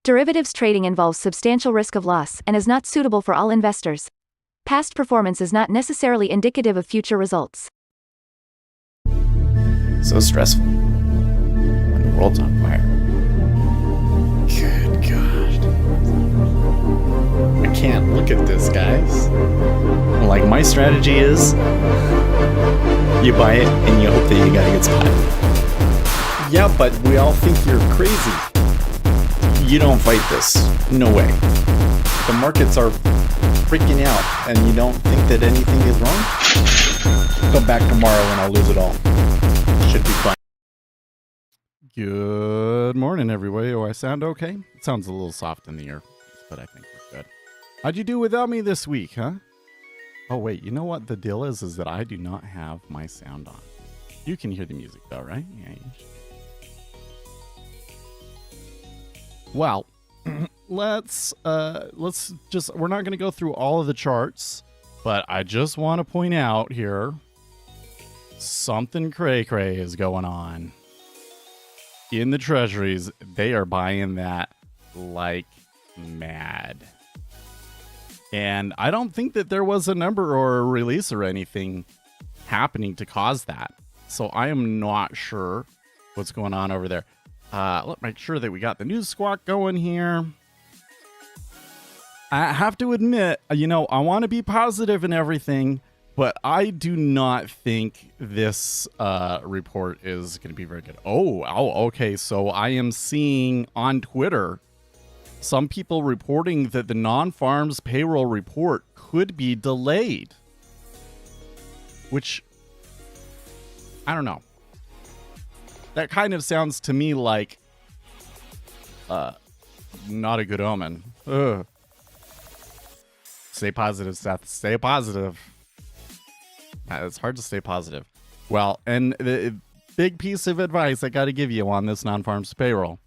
Derivatives trading involves substantial risk of loss and is not suitable for all investors. Past performance is not necessarily indicative of future results. So stressful when the world's on fire. Good God. I can't look at this, guys. Like, my strategy is you buy it and you hope that you got a good spot. Yeah, but we all think you're crazy. You don't fight this. No way. The markets are freaking out and you don't think that anything is wrong? Come back tomorrow and I'll lose it all. Should be fun. Good morning, everybody. Do I sound okay? It sounds a little soft in the ear, but I think we're good. How'd you do without me this week, huh? Oh, wait, you know what the deal is that I do not have my sound on. You can hear the music, though, right? Yeah, you should. Well, let's just, we're not going to go through all of the charts, but I just want to point out here, something cray-cray is going on. In the Treasuries, they are buying that like mad. And I don't think that there was a number or a release or anything happening to cause that. So I am not sure what's going on over there. Let's make sure that we got the news squawk going here. I have to admit, you know, I want to be positive and everything, but I do not think this report is going to be very good. Oh, okay. So I am seeing on Twitter some people reporting that the non-farms payroll report could be delayed. Which, I don't know. That kind of sounds to me like not a good omen. Ugh. Stay positive, Seth. Stay positive. It's hard to stay positive. Well, and the big piece of advice I got to give you on this non-farms payroll.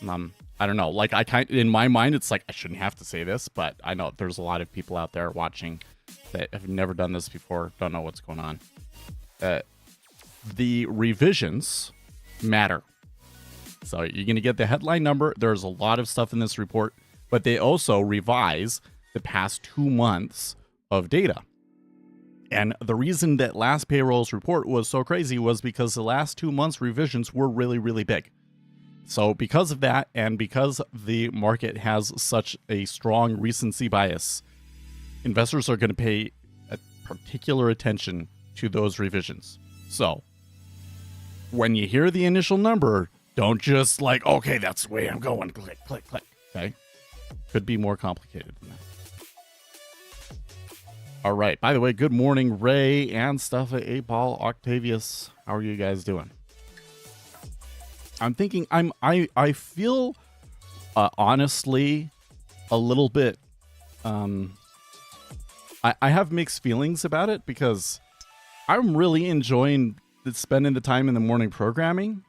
I don't know. Like, in my mind, it's like I shouldn't have to say this, but I know there's a lot of people out there watching that have never done this before, don't know what's going on. The revisions matter. So you're going to get the headline number. There's a lot of stuff in this report, but they also revise the past 2 months of data. And the reason that last payroll's report was so crazy was because the last 2 months revisions were really, really big. So because of that, and because the market has such a strong recency bias, investors are going to pay a particular attention to those revisions. So when you hear the initial number, don't just like, okay, that's the way I'm going. Click, click, click. Okay. Could be more complicated than that. All right. By the way, good morning, Ray and stuff at 8-Ball, Octavius. How are you guys doing? I'm thinking I feel honestly a little bit I have mixed feelings about it because I'm really enjoying spending the time in the morning programming,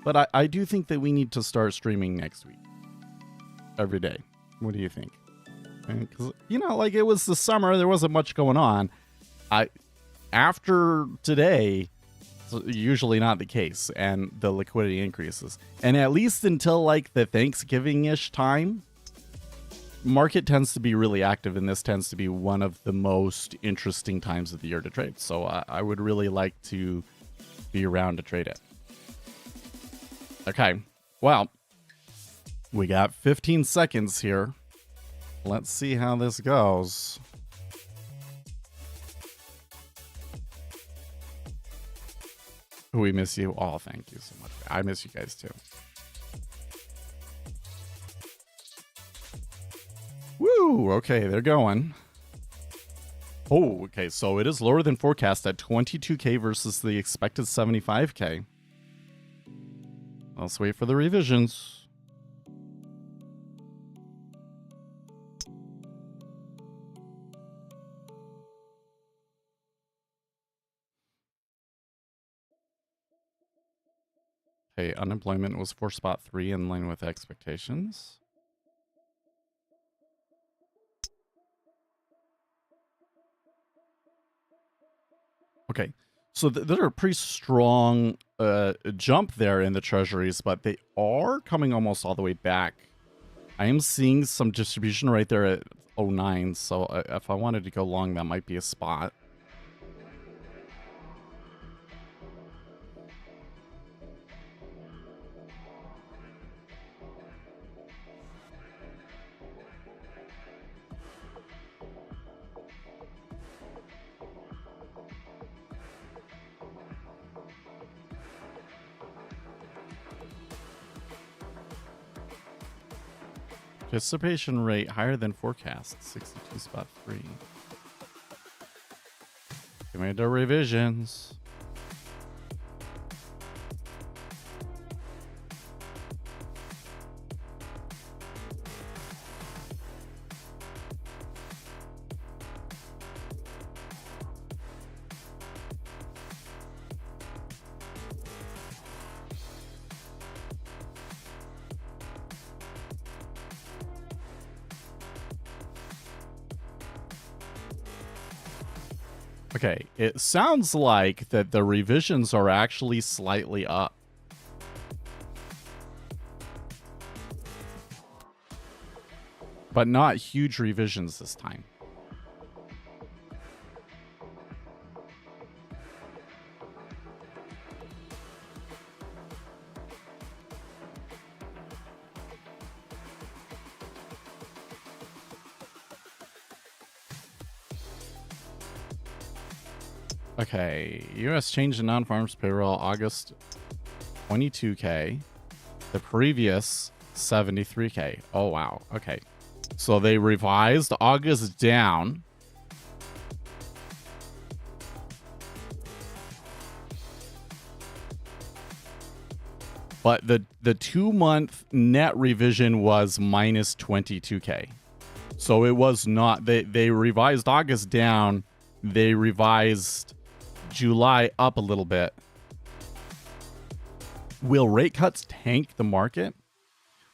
but I do think that we need to start streaming next week every day. What do you think? Because, you know, like, it was the summer, there wasn't much going on. After today, it's usually not the case, and the liquidity increases. And at least until like the Thanksgiving-ish time, market tends to be really active, and this tends to be one of the most interesting times of the year to trade. So I would really like to be around to trade it. Okay, well, we got 15 seconds here. Let's see how this goes. We miss you all. Thank you so much. I miss you guys too. Woo! Okay, they're going. Oh, okay. So it is lower than forecast at 22K versus the expected 75K. Let's wait for the revisions. Okay, unemployment was 4.3 in line with expectations. Okay, so there's a pretty strong jump there in the treasuries, but they are coming almost all the way back I am seeing some distribution right there at 09, so if I wanted to go long, that might be a spot. Participation rate higher than forecast, 62.3. Give me the revisions. Okay, it sounds like that the revisions are actually slightly up. But not huge revisions this time. Okay, U.S. changed the non-farms payroll August 22K. The previous 73K. Oh, wow. Okay. So they revised August down. But the 2-month net revision was minus 22K. So it was not, they revised August down. They revised July up a little bit. Will rate cuts tank the market?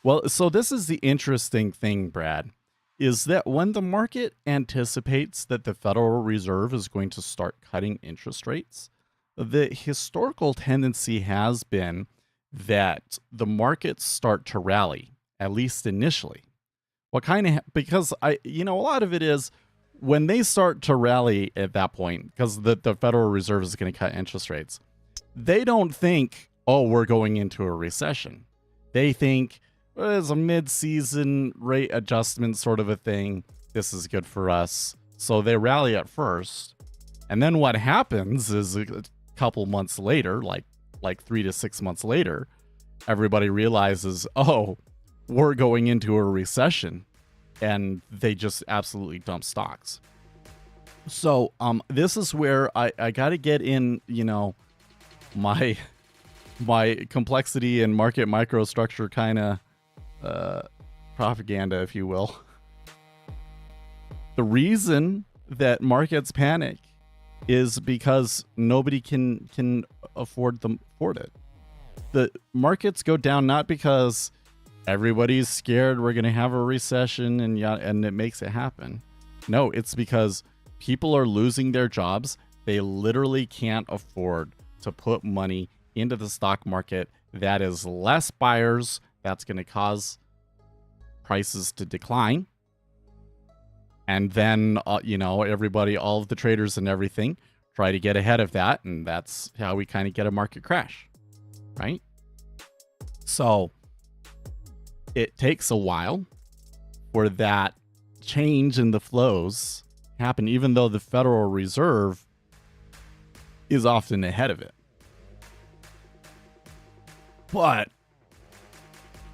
Well, so this is the interesting thing, Brad, is that when the market anticipates that the Federal Reserve is going to start cutting interest rates, the historical tendency has been that the markets start to rally, at least initially. Because a lot of it is when they start to rally at that point, because the Federal Reserve is going to cut interest rates, they don't think, oh, we're going into a recession. They think, it's a mid-season rate adjustment sort of a thing. This is good for us. So they rally at first. And then what happens is a couple months later, like 3 to 6 months later, everybody realizes, oh, we're going into a recession. And they just absolutely dump stocks. So this is where I got to get in, my complexity and market microstructure kind of propaganda, if you will. The reason that markets panic is because nobody can afford it. The markets go down not because everybody's scared we're going to have a recession and it makes it happen. No, it's because people are losing their jobs. They literally can't afford to put money into the stock market. That is less buyers. That's going to cause prices to decline. And then, everybody, all of the traders and everything try to get ahead of that. And that's how we kind of get a market crash, right? So it takes a while for that change in the flows happen, even though the Federal Reserve is often ahead of it. But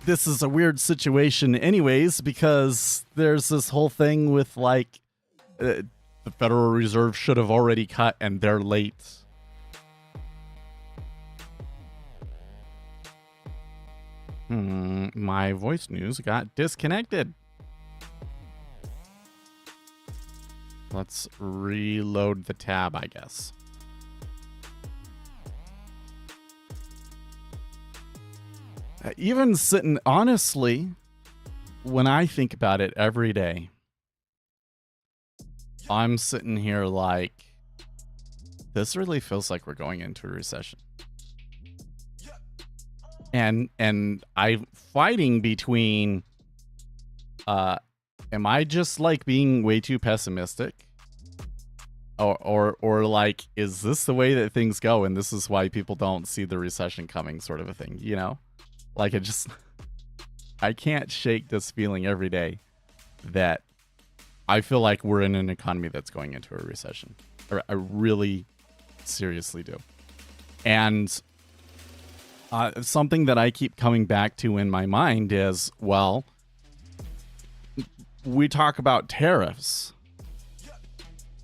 this is a weird situation anyways, because there's this whole thing with the Federal Reserve should have already cut and they're late. My voice news got disconnected. Let's reload the tab, I guess. Even sitting, honestly, when I think about it every day, I'm sitting here like, this really feels like we're going into a recession. And I'm fighting between Am I just like being way too pessimistic? Or like, is this the way that things go and this is why people don't see the recession coming, sort of a thing, you know? Like, I can't shake this feeling every day that I feel like we're in an economy that's going into a recession. I really seriously do. And something that I keep coming back to in my mind is, well, we talk about tariffs.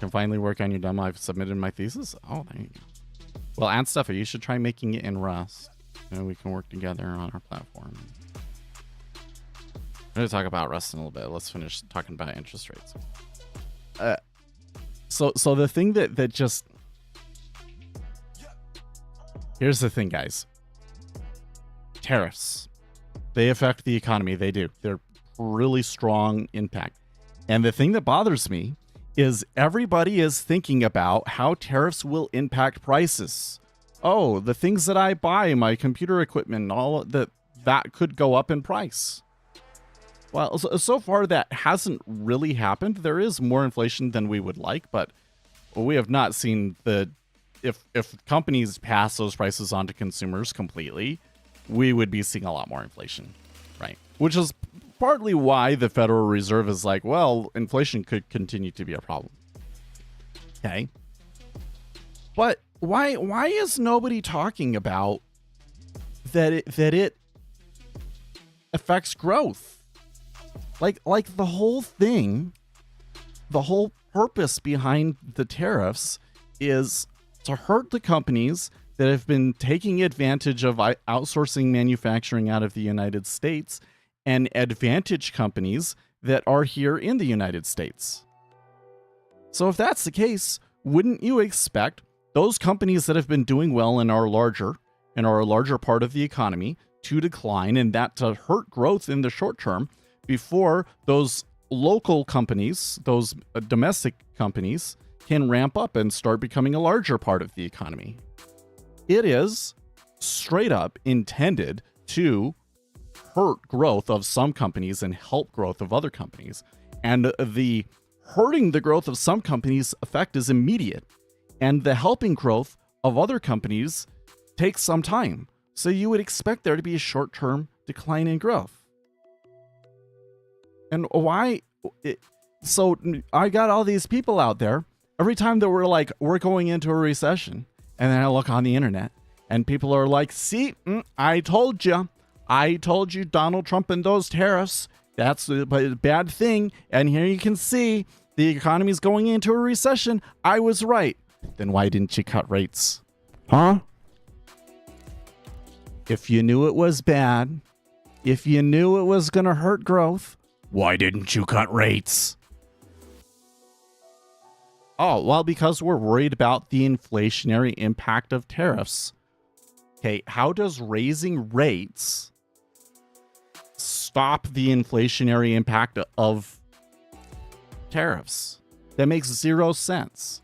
Can finally work on your demo. I've submitted my thesis. Oh, there you go. Well, add stuff. You should try making it in Rust. And we can work together on our platform. I'm going to talk about Rust in a little bit. Let's finish talking about interest rates. So the thing that just... Here's the thing, guys. Tariffs. They affect the economy. They do. They're really strong impact. And the thing that bothers me is everybody is thinking about how tariffs will impact prices. Oh, the things that I buy, my computer equipment, all that could go up in price. Well, so far that hasn't really happened. There is more inflation than we would like, but we have not seen if companies pass those prices on to consumers completely, we would be seeing a lot more inflation, right? Which is partly why the Federal Reserve is like, well, inflation could continue to be a problem. Okay. But why is nobody talking about that it affects growth? Like the whole thing, the whole purpose behind the tariffs is to hurt the companies that have been taking advantage of outsourcing manufacturing out of the United States and advantage companies that are here in the United States. So if that's the case, wouldn't you expect those companies that have been doing well and are a larger part of the economy to decline, and that to hurt growth in the short term before those local companies, those domestic companies, can ramp up and start becoming a larger part of the economy? It is straight up intended to hurt growth of some companies and help growth of other companies. And the hurting the growth of some companies effect is immediate, and the helping growth of other companies takes some time. So you would expect there to be a short-term decline in growth. And why? So I got all these people out there. Every time that we're going into a recession, and then I look on the internet, and people are like, see, I told you, Donald Trump and those tariffs, that's a bad thing. And here you can see the economy's going into a recession. I was right. Then why didn't you cut rates? Huh? If you knew it was bad, if you knew it was going to hurt growth, why didn't you cut rates? Oh, well, because we're worried about the inflationary impact of tariffs. Okay, how does raising rates stop the inflationary impact of tariffs? That makes zero sense.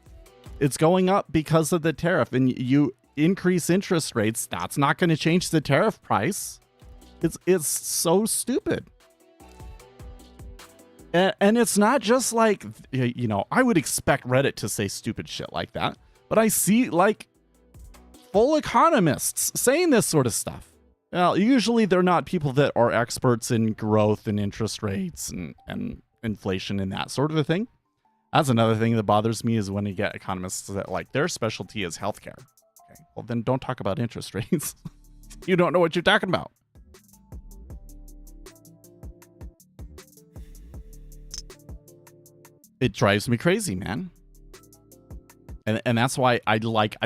It's going up because of the tariff, and you increase interest rates. That's not going to change the tariff price. It's so stupid. And it's not just like, you know, I would expect Reddit to say stupid shit like that, but I see like full economists saying this sort of stuff. Now, usually they're not people that are experts in growth and interest rates and inflation and that sort of a thing. That's another thing that bothers me, is when you get economists that like their specialty is healthcare. Okay, well then don't talk about interest rates. You don't know what you're talking about. It drives me crazy, man. And that's why I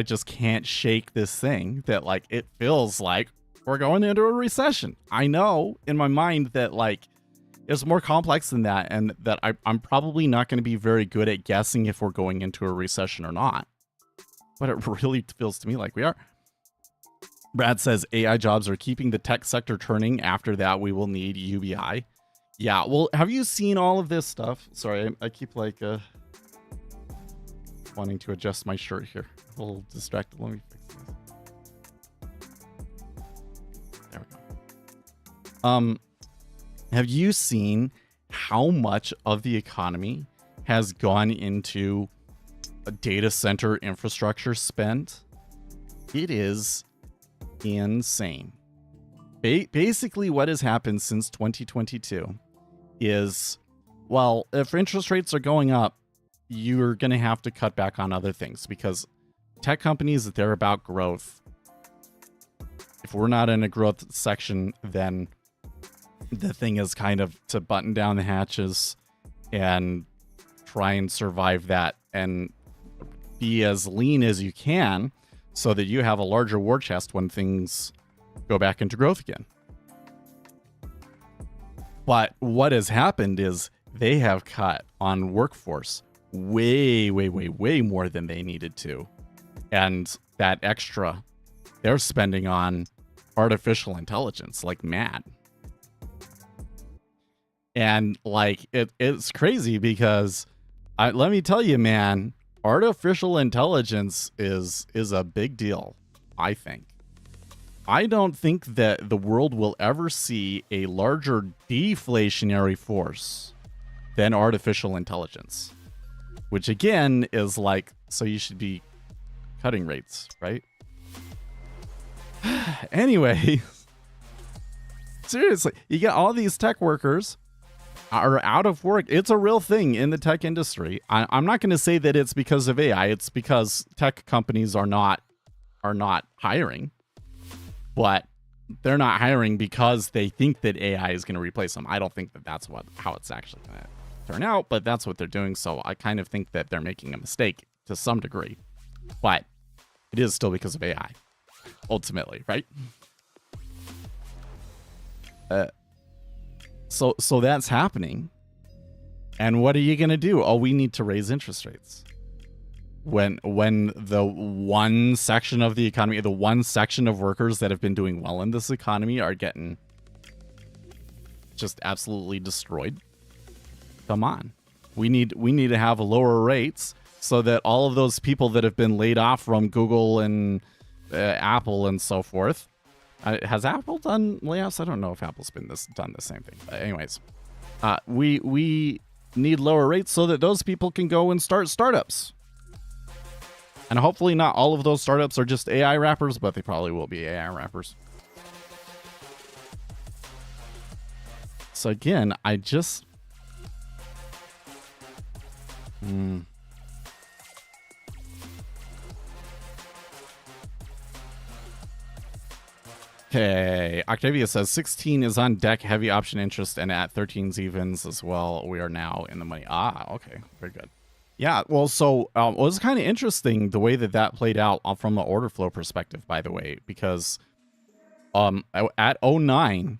just can't shake this thing that like it feels like we're going into a recession. I know in my mind that like it's more complex than that, and that I'm probably not going to be very good at guessing if we're going into a recession or not. But it really feels to me like we are. Brad says AI jobs are keeping the tech sector turning. After that, we will need UBI. Yeah, well, have you seen all of this stuff? Sorry, I keep like wanting to adjust my shirt here. A little distracted. Let me fix this. There we go. Have you seen how much of the economy has gone into a data center infrastructure spent, it is insane. Basically, what has happened since 2022 is, well, if interest rates are going up, you're going to have to cut back on other things because tech companies, they're about growth. If we're not in a growth section, then the thing is kind of to button down the hatches and try and survive that and be as lean as you can so that you have a larger war chest when things go back into growth again. But what has happened is they have cut on workforce way more than they needed to. And that extra they're spending on artificial intelligence like mad. And like it's crazy because let me tell you, man, artificial intelligence is a big deal, I think. I don't think that the world will ever see a larger deflationary force than artificial intelligence. Which again is like, so you should be cutting rates, right? Anyway, seriously, you get all these tech workers are out of work. It's a real thing in the tech industry. I'm not going to say that it's because of AI. It's because tech companies are not hiring, but they're not hiring because they think that AI is going to replace them. I don't think that that's how it's actually going to turn out, but that's what they're doing. So I kind of think that they're making a mistake to some degree, but it is still because of AI, ultimately, right? So that's happening. And what are you going to do? Oh, we need to raise interest rates. When the one section of the economy, the one section of workers that have been doing well in this economy are getting just absolutely destroyed. Come on. We need to have lower rates so that all of those people that have been laid off from Google and Apple and so forth. Has Apple done layoffs? I don't know if Apple's done the same thing. But anyways, we need lower rates so that those people can go and start startups. And hopefully not all of those startups are just AI wrappers, but they probably will be AI wrappers. So again, I just... Okay, Octavia says 16 is on deck, heavy option interest, and at 13's evens as well. We are now in the money. Okay, very good. Yeah, well, so it was kind of interesting the way that played out from the order flow perspective, by the way, because at 09,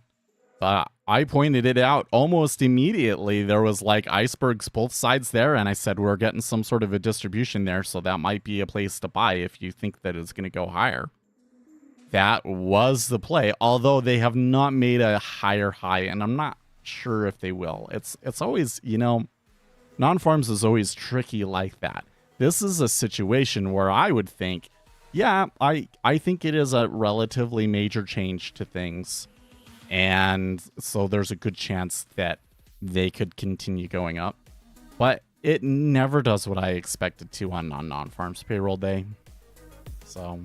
I pointed it out almost immediately. There was like icebergs both sides there, and I said we're getting some sort of a distribution there, so that might be a place to buy if you think that it's going to go higher. That was the play, although they have not made a higher high, and I'm not sure if they will. It's always, non-farms is always tricky like that. This is a situation where I would think, yeah, I think it is a relatively major change to things, and so there's a good chance that they could continue going up, but it never does what I expected to on non-farms payroll day. So...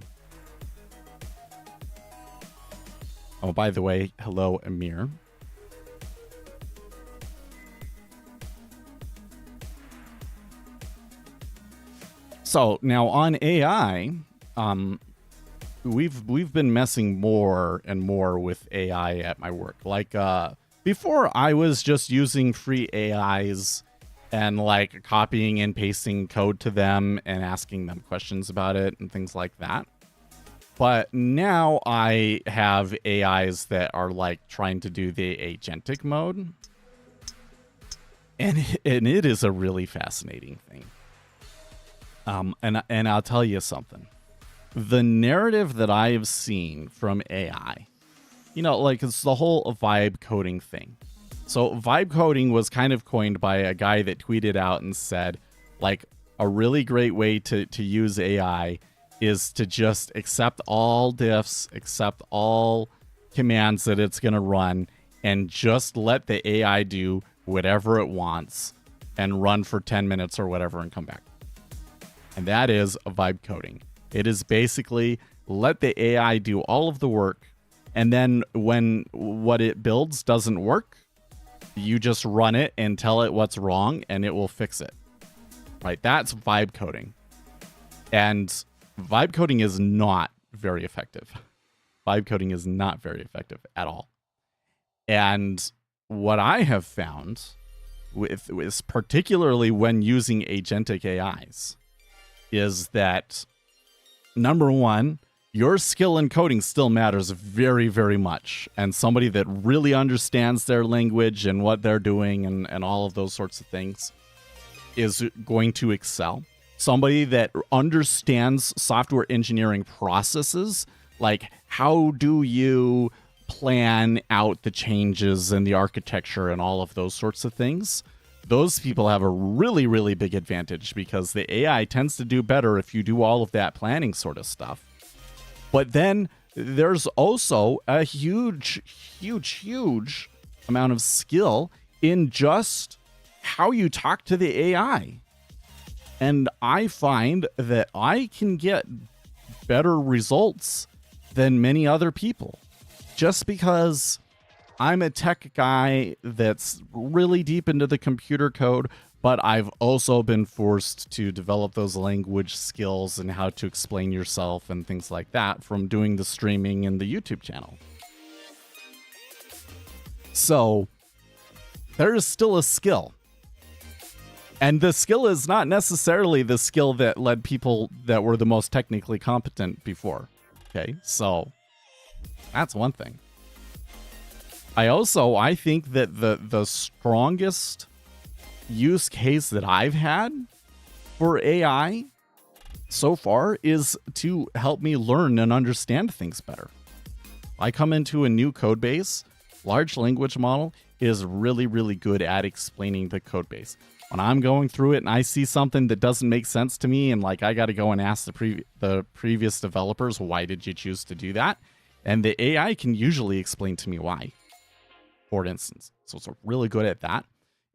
Oh, by the way, hello, Amir. So now on AI, we've been messing more and more with AI at my work. Like before, I was just using free AIs and like copying and pasting code to them and asking them questions about it and things like that. But now I have AIs that are like trying to do the agentic mode. And it is a really fascinating thing. And I'll tell you something. The narrative that I have seen from AI, like it's the whole vibe coding thing. So vibe coding was kind of coined by a guy that tweeted out and said, like, a really great way to use AI is to just accept all diffs, accept all commands that it's going to run, and just let the AI do whatever it wants and run for 10 minutes or whatever and come back. And that is vibe coding. It is basically let the AI do all of the work, and then when what it builds doesn't work, you just run it and tell it what's wrong and it will fix it. Right? That's vibe coding. And vibe coding is not very effective. Vibe coding is not very effective at all. And what I have found with particularly when using agentic AIs is that, number one, your skill in coding still matters very, very much. And somebody that really understands their language and what they're doing and all of those sorts of things is going to excel. Somebody that understands software engineering processes, like how do you plan out the changes in the architecture and all of those sorts of things, those people have a really, really big advantage because the AI tends to do better if you do all of that planning sort of stuff. But then there's also a huge, huge, huge amount of skill in just how you talk to the AI. And I find that I can get better results than many other people just because I'm a tech guy that's really deep into the computer code, but I've also been forced to develop those language skills and how to explain yourself and things like that from doing the streaming and the YouTube channel. So there is still a skill. And the skill is not necessarily the skill that led people that were the most technically competent before. Okay, so that's one thing. I think that the strongest use case that I've had for AI so far is to help me learn and understand things better. I come into a new code base, large language model is really, really good at explaining the code base. When I'm going through it and I see something that doesn't make sense to me and like I got to go and ask the previous developers, why did you choose to do that? And the AI can usually explain to me why, for instance. So it's really good at that.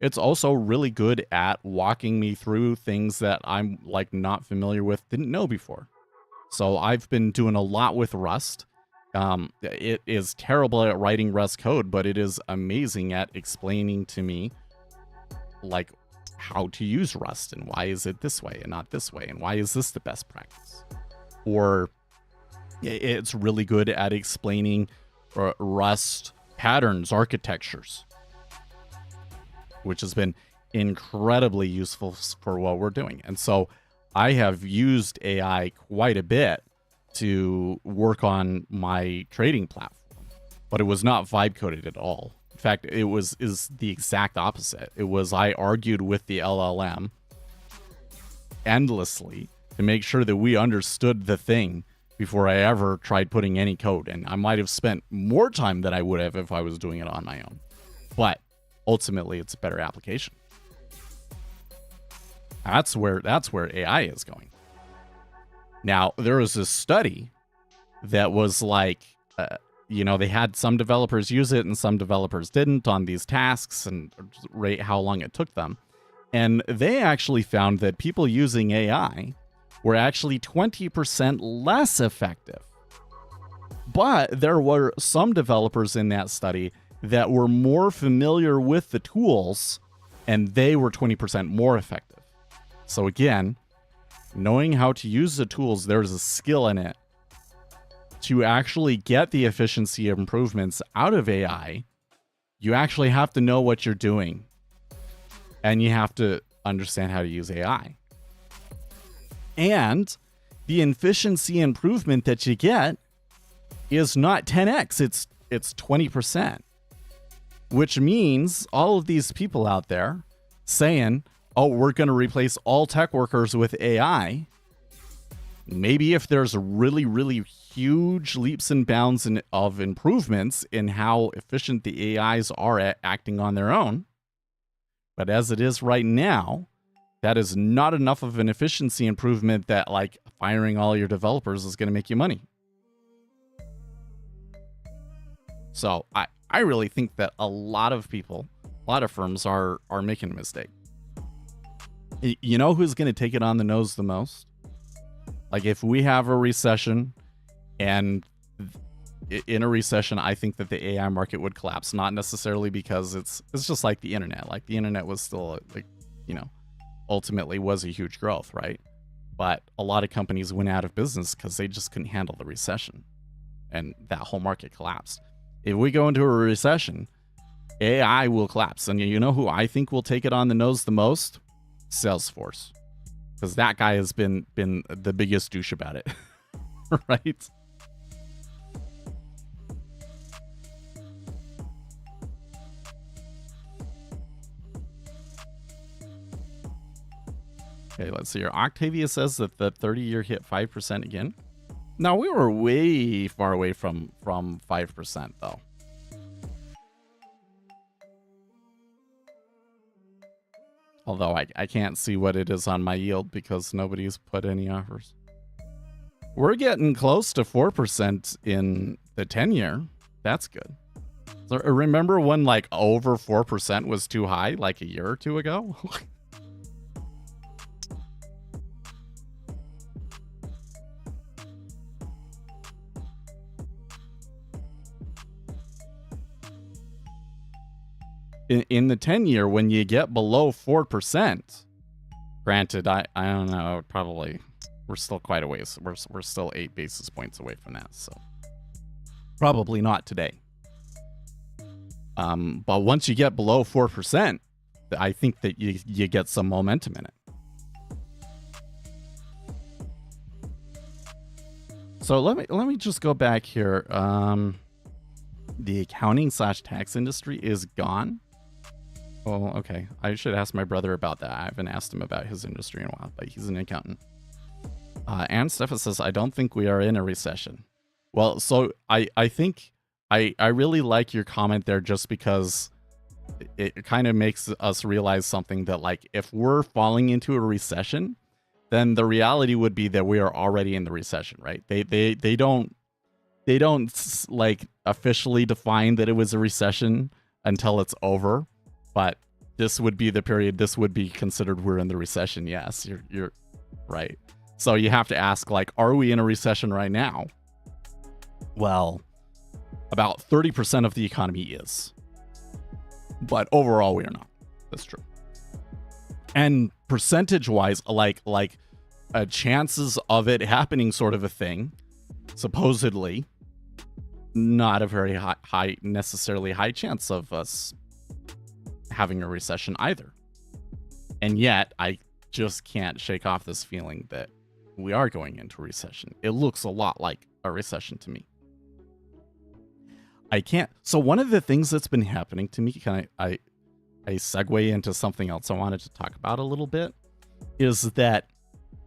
It's also really good at walking me through things that I'm like not familiar with, didn't know before. So I've been doing a lot with Rust. It is terrible at writing Rust code, but it is amazing at explaining to me like how to use Rust and why is it this way and not this way and why is this the best practice. Or it's really good at explaining Rust patterns, architectures, which has been incredibly useful for what we're doing. And so I have used AI quite a bit to work on my trading platform, but it was not vibe coded at all. In fact, is the exact opposite. It was I argued with the LLM endlessly to make sure that we understood the thing before I ever tried putting any code. And I might have spent more time than I would have if I was doing it on my own. But ultimately, it's a better application. That's where AI is going. Now, there was this study that was like, they had some developers use it and some developers didn't on these tasks and rate how long it took them. And they actually found that people using AI were actually 20% less effective. But there were some developers in that study that were more familiar with the tools, and they were 20% more effective. So again, knowing how to use the tools, there's a skill in it. To actually get the efficiency improvements out of AI, you actually have to know what you're doing. And you have to understand how to use AI. And the efficiency improvement that you get is not 10x, it's 20%. Which means all of these people out there saying, oh, we're going to replace all tech workers with AI. Maybe if there's really, really huge leaps and bounds of improvements in how efficient the AIs are at acting on their own. But as it is right now, that is not enough of an efficiency improvement that like firing all your developers is going to make you money. So I really think that a lot of people A lot of firms are making a mistake. You know who's going to take it on the nose the most? Like if we have a recession, and in a recession, I think that the AI market would collapse. Not necessarily because it's just like the internet. Like the internet was still like, ultimately was a huge growth, right? But a lot of companies went out of business because they just couldn't handle the recession, and that whole market collapsed. If we go into a recession, AI will collapse. And you know who I think will take it on the nose the most? Salesforce. Because that guy has been the biggest douche about it. Right? Okay, let's see here. Octavia says that the 30-year hit 5% again. Now, we were way far away from 5%, though. Although I can't see what it is on my yield because nobody's put any offers. We're getting close to 4% in the 10-year. That's good. So remember when like over 4% was too high like a year or two ago? In the 10-year, when you get below 4%, granted, I don't know, probably we're still quite a ways. We're still 8 basis points away from that, so probably not today. But once you get below 4%, I think that you get some momentum in it. So let me just go back here. The accounting/tax industry is gone. Oh, okay. I should ask my brother about that. I haven't asked him about his industry in a while, but he's an accountant. And Stefan says, I don't think we are in a recession. Well, so I think I really like your comment there just because it kind of makes us realize something that, like, if we're falling into a recession, then the reality would be that we are already in the recession, right? They don't like officially define that it was a recession until it's over. But this would be the period. This would be considered we're in the recession. Yes, you're right. So you have to ask, like, are we in a recession right now? Well, about 30% of the economy is. But overall, we are not. That's true. And percentage-wise, like chances of it happening sort of a thing, supposedly, not a very necessarily high chance of us having a recession either. And yet I just can't shake off this feeling that we are going into a recession. It looks a lot like a recession to me. I can't. So one of the things that's been happening to me, can I segue into something else I wanted to talk about a little bit, is that,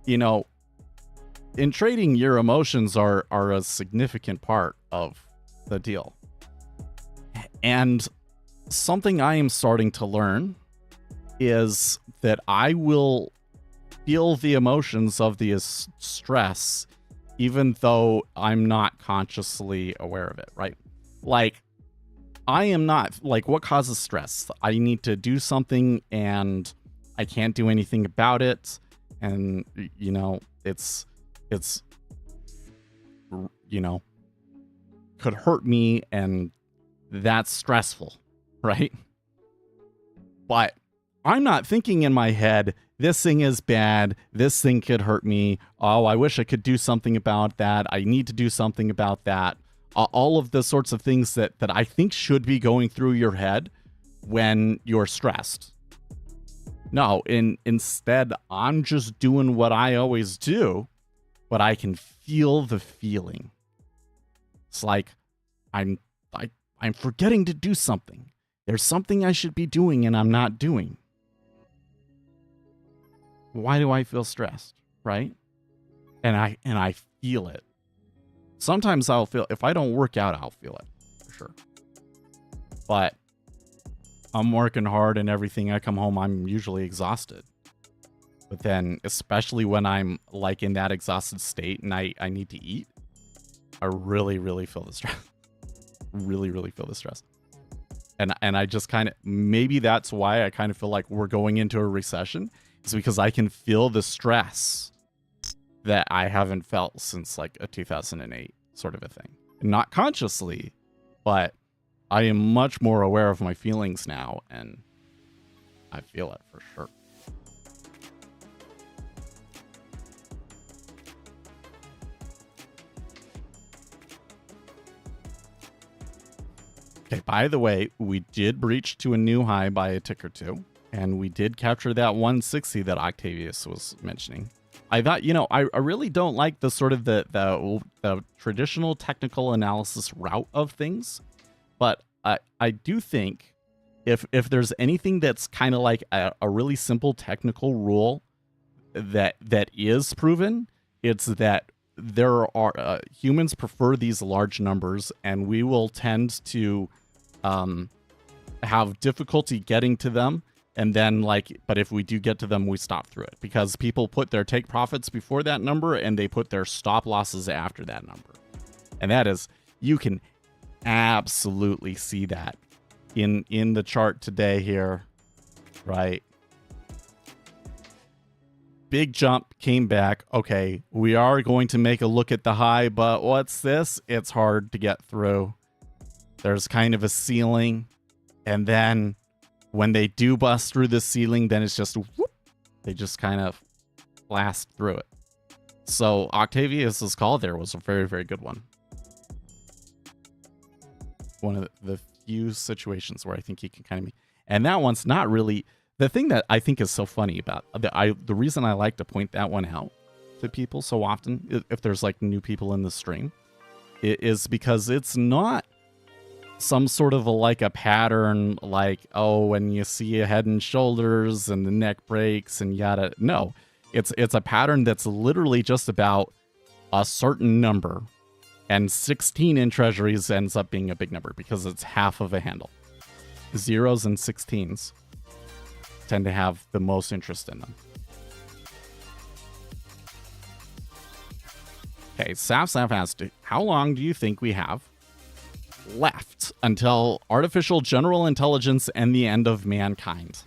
in trading, your emotions are a significant part of the deal. And something I am starting to learn is that I will feel the emotions of the stress even though I'm not consciously aware of it, right? Like, I am not, like, what causes stress? I need to do something and I can't do anything about it. And, it's could hurt me, and that's stressful, right? But I'm not thinking in my head, this thing is bad, this thing could hurt me, oh, I wish I could do something about that, I need to do something about that. All of the sorts of things that I think should be going through your head when you're stressed. No, instead, I'm just doing what I always do, but I can feel the feeling. It's like I'm forgetting to do something. There's something I should be doing and I'm not doing. Why do I feel stressed, right? And I feel it. Sometimes I'll feel, if I don't work out, I'll feel it for sure. But I'm working hard and everything. I come home, I'm usually exhausted. But then, especially when I'm like in that exhausted state and I need to eat, I really, really feel the stress. Really, really feel the stress. And I just kind of, maybe that's why I kind of feel like we're going into a recession. It's because I can feel the stress that I haven't felt since like a 2008 sort of a thing. Not consciously, but I am much more aware of my feelings now, and I feel it for sure. Okay, by the way, we did breach to a new high by a tick or two, and we did capture that 160 that Octavius was mentioning. I thought, I really don't like the sort of the traditional technical analysis route of things, but I do think if there's anything that's kind of like a really simple technical rule that is proven, it's that there are humans prefer these large numbers, and we will tend to have difficulty getting to them. And then but if we do get to them, we stop through it, because people put their take profits before that number and they put their stop losses after that number. And that is, you can absolutely see that in the chart today here, right? Big jump, came back. Okay, we are going to make a look at the high, but what's this? It's hard to get through. There's kind of a ceiling, and then when they do bust through the ceiling, then it's just whoop, they just kind of blast through it. So Octavius's call there was a very, very good one. One of the few situations where I think he can kind of, and that one's not really the thing that I think is so funny about the reason I like to point that one out to people so often, if there's like new people in the stream, is because it's not some sort of a pattern like, oh, when you see a head and shoulders and the neck breaks and yada. No, it's a pattern that's literally just about a certain number, and 16 in Treasuries ends up being a big number because it's half of a handle. Zeros and 16s tend to have the most interest in them. Okay, Saf asked, how long do you think we have left until artificial general intelligence and the end of mankind?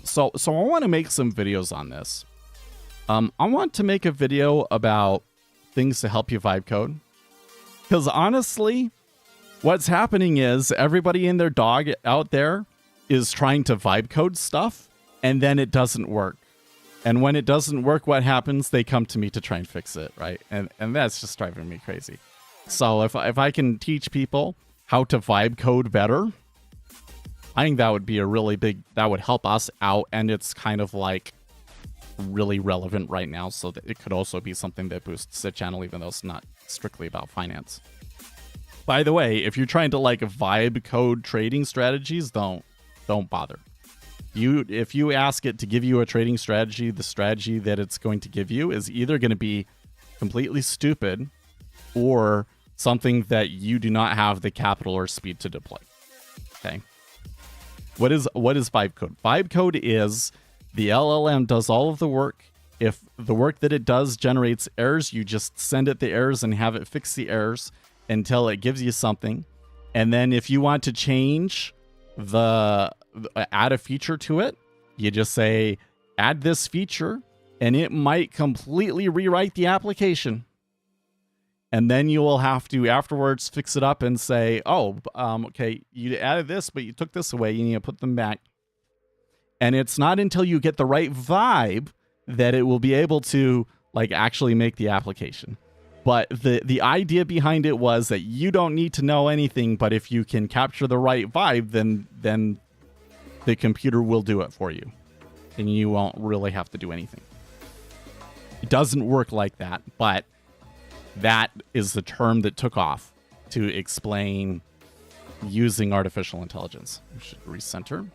So I want to make some videos on this. I want to make a video about things to help you vibe code, because honestly, what's happening is everybody and their dog out there is trying to vibe code stuff, and then it doesn't work. And when it doesn't work, what happens? They come to me to try and fix it, right? And that's just driving me crazy. So if I can teach people how to vibe code better, I think that would be that would help us out, and it's kind of like really relevant right now, so that it could also be something that boosts the channel, even though it's not strictly about finance. By the way, if you're trying to vibe code trading strategies, don't bother. If you ask it to give you a trading strategy, the strategy that it's going to give you is either going to be completely stupid or something that you do not have the capital or speed to deploy. Okay. What is vibe code? Vibe code is the LLM does all of the work. If the work that it does generates errors, you just send it the errors and have it fix the errors until it gives you something. And then if you want to change add a feature to it, you just say, add this feature, and it might completely rewrite the application. And then you will have to afterwards fix it up and say, okay, you added this, but you took this away. You need to put them back. And it's not until you get the right vibe that it will be able to actually make the application. But the idea behind it was that you don't need to know anything, but if you can capture the right vibe, then the computer will do it for you, and you won't really have to do anything. It doesn't work like that, but that is the term that took off to explain using artificial intelligence. We should recenter.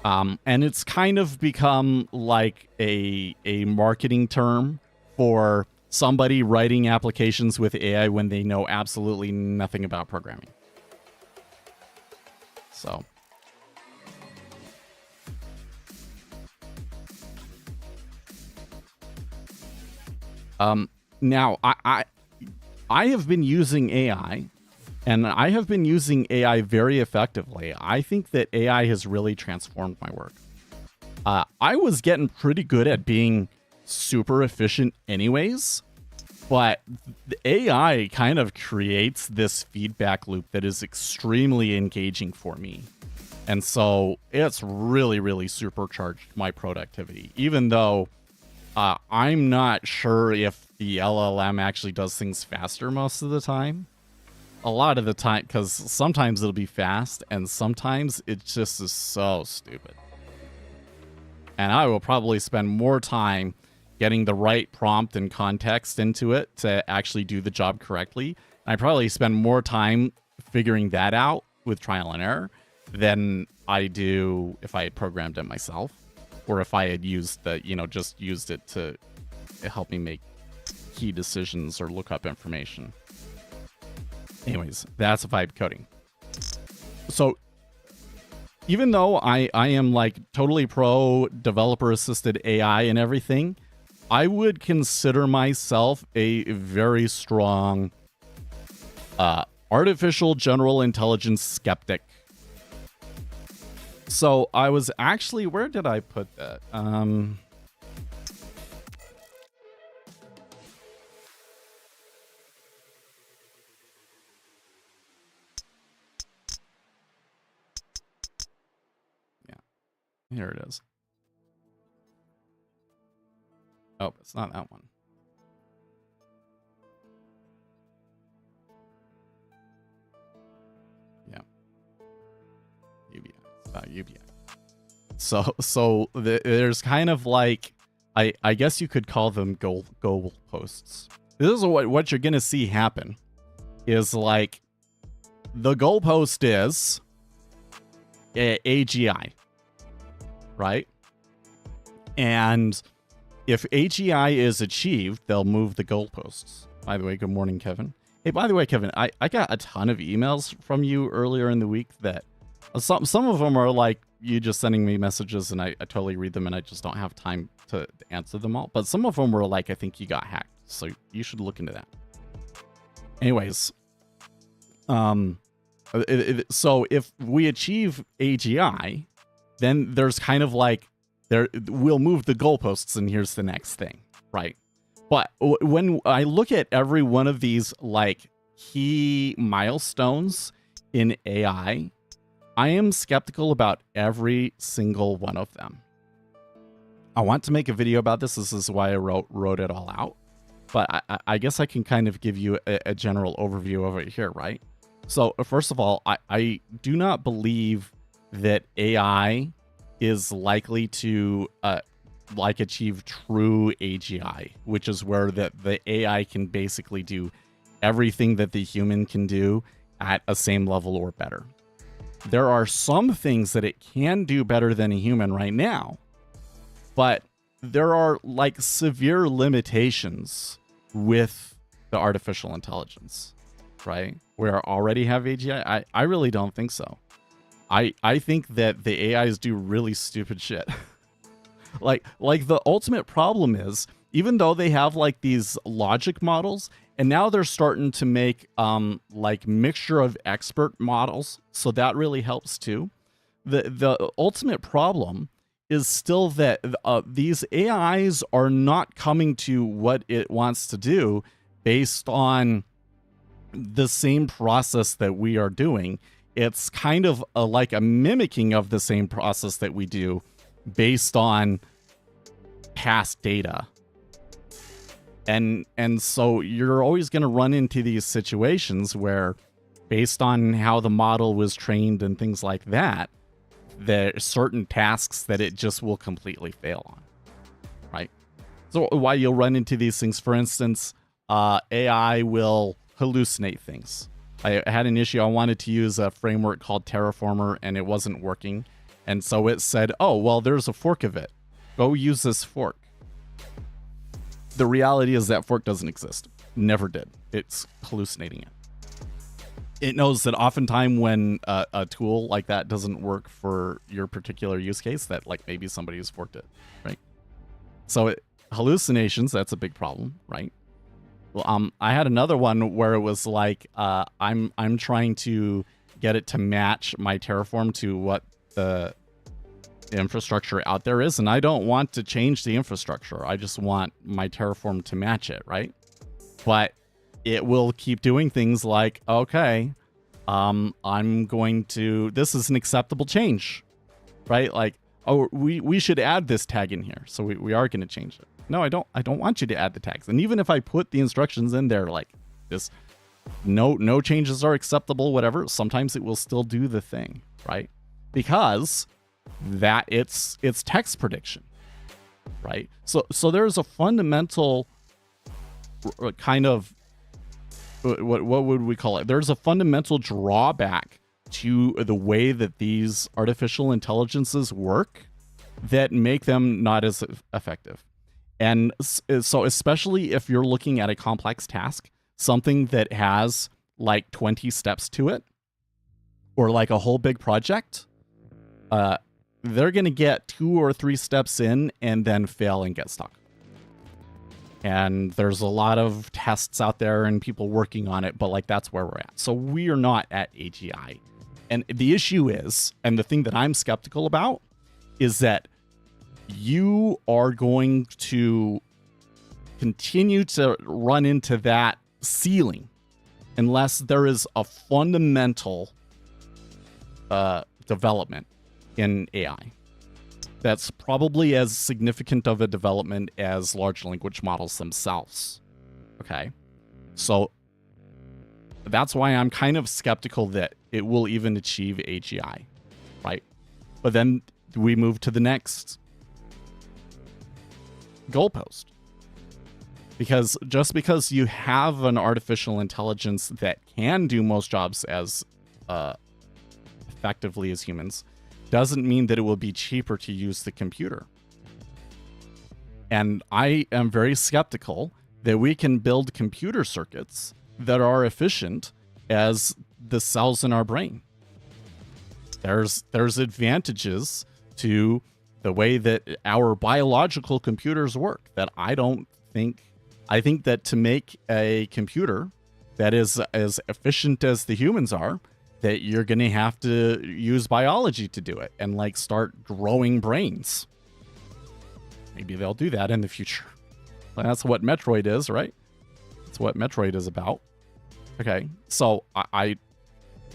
And it's kind of become like a marketing term for somebody writing applications with AI when they know absolutely nothing about programming. So now I have been using AI And I have been using AI very effectively. I think that AI has really transformed my work. I was getting pretty good at being super efficient anyways, but the AI kind of creates this feedback loop that is extremely engaging for me. And so it's really, really supercharged my productivity, even though I'm not sure if the LLM actually does things faster most of the time. A lot of the time, because sometimes it'll be fast and sometimes it just is so stupid. And I will probably spend more time getting the right prompt and context into it to actually do the job correctly. And I probably spend more time figuring that out with trial and error than I do if I had programmed it myself, or if I had used the, just used it to help me make key decisions or look up information. Anyways, that's vibe coding. So even though I am like totally pro developer assisted AI and everything, I would consider myself a very strong artificial general intelligence skeptic. So I was actually, where did I put that? Yeah, here it is. Oh, it's not that one. Yeah. UBI. It's about UBI. So there's kind of like, I guess you could call them goal posts. This is what you're gonna see happen. Is like the goalpost is AGI, right? And if AGI is achieved, they'll move the goalposts. By the way, good morning, Kevin. Hey, by the way, Kevin, I got a ton of emails from you earlier in the week that some of them are like you just sending me messages and I totally read them and I just don't have time to answer them all. But some of them were like, I think you got hacked. So you should look into that. Anyways, so if we achieve AGI, then there's kind of like, we'll move the goalposts and here's the next thing, right? But when I look at every one of these like key milestones in AI, I am skeptical about every single one of them. I want to make a video about this. This is why I wrote it all out. But I guess I can kind of give you a general overview of it here, right? So first of all, I do not believe that AI is likely to achieve true AGI, which is where the AI can basically do everything that the human can do at a same level or better. There are some things that it can do better than a human right now, but there are like severe limitations with the artificial intelligence, right? Where I already have AGI. I really don't think so. I think that the AIs do really stupid shit. like the ultimate problem is, even though they have like these logic models, and now they're starting to make like mixture of expert models, so that really helps too. The ultimate problem is still that these AIs are not coming to what it wants to do based on the same process that we are doing. It's kind of like a mimicking of the same process that we do based on past data. And so you're always going to run into these situations where, based on how the model was trained and things like that, there are certain tasks that it just will completely fail on, right? So why you'll run into these things, for instance, AI will hallucinate things. I had an issue. I wanted to use a framework called Terraformer and it wasn't working. And so it said, oh, well, there's a fork of it. Go use this fork. The reality is that fork doesn't exist. Never did. It's hallucinating it. It knows that oftentimes when a tool like that doesn't work for your particular use case, that like maybe somebody has forked it, right? So hallucinations, that's a big problem, right? I had another one where it was like, I'm trying to get it to match my Terraform to what the infrastructure out there is, and I don't want to change the infrastructure. I just want my Terraform to match it, right? But it will keep doing things like, okay, I'm going to, this is an acceptable change, right? Like, oh, we should add this tag in here. So we are going to change it. No, I don't want you to add the tags. And even if I put the instructions in there, like this, no changes are acceptable, whatever, sometimes it will still do the thing, right? Because that it's text prediction, right? So there's a fundamental kind of, what would we call it? There's a fundamental drawback to the way that these artificial intelligences work that make them not as effective. And so especially if you're looking at a complex task, something that has like 20 steps to it, or like a whole big project, they're going to get 2 or 3 steps in and then fail and get stuck. And there's a lot of tests out there and people working on it, but like that's where we're at. So we are not at AGI. And the issue is, and the thing that I'm skeptical about, is that you are going to continue to run into that ceiling unless there is a fundamental development in AI that's probably as significant of a development as large language models themselves. Okay, so that's why I'm kind of skeptical that it will even achieve AGI, right? But then we move to the next goalpost. Because just because you have an artificial intelligence that can do most jobs as effectively as humans, doesn't mean that it will be cheaper to use the computer. And I am very skeptical that we can build computer circuits that are efficient as the cells in our brain. There's advantages to the way that our biological computers work that I think that to make a computer that is as efficient as the humans are, that you're going to have to use biology to do it and like start growing brains. Maybe they'll do that in the future. That's what Metroid is, right? That's what Metroid is about. Okay, so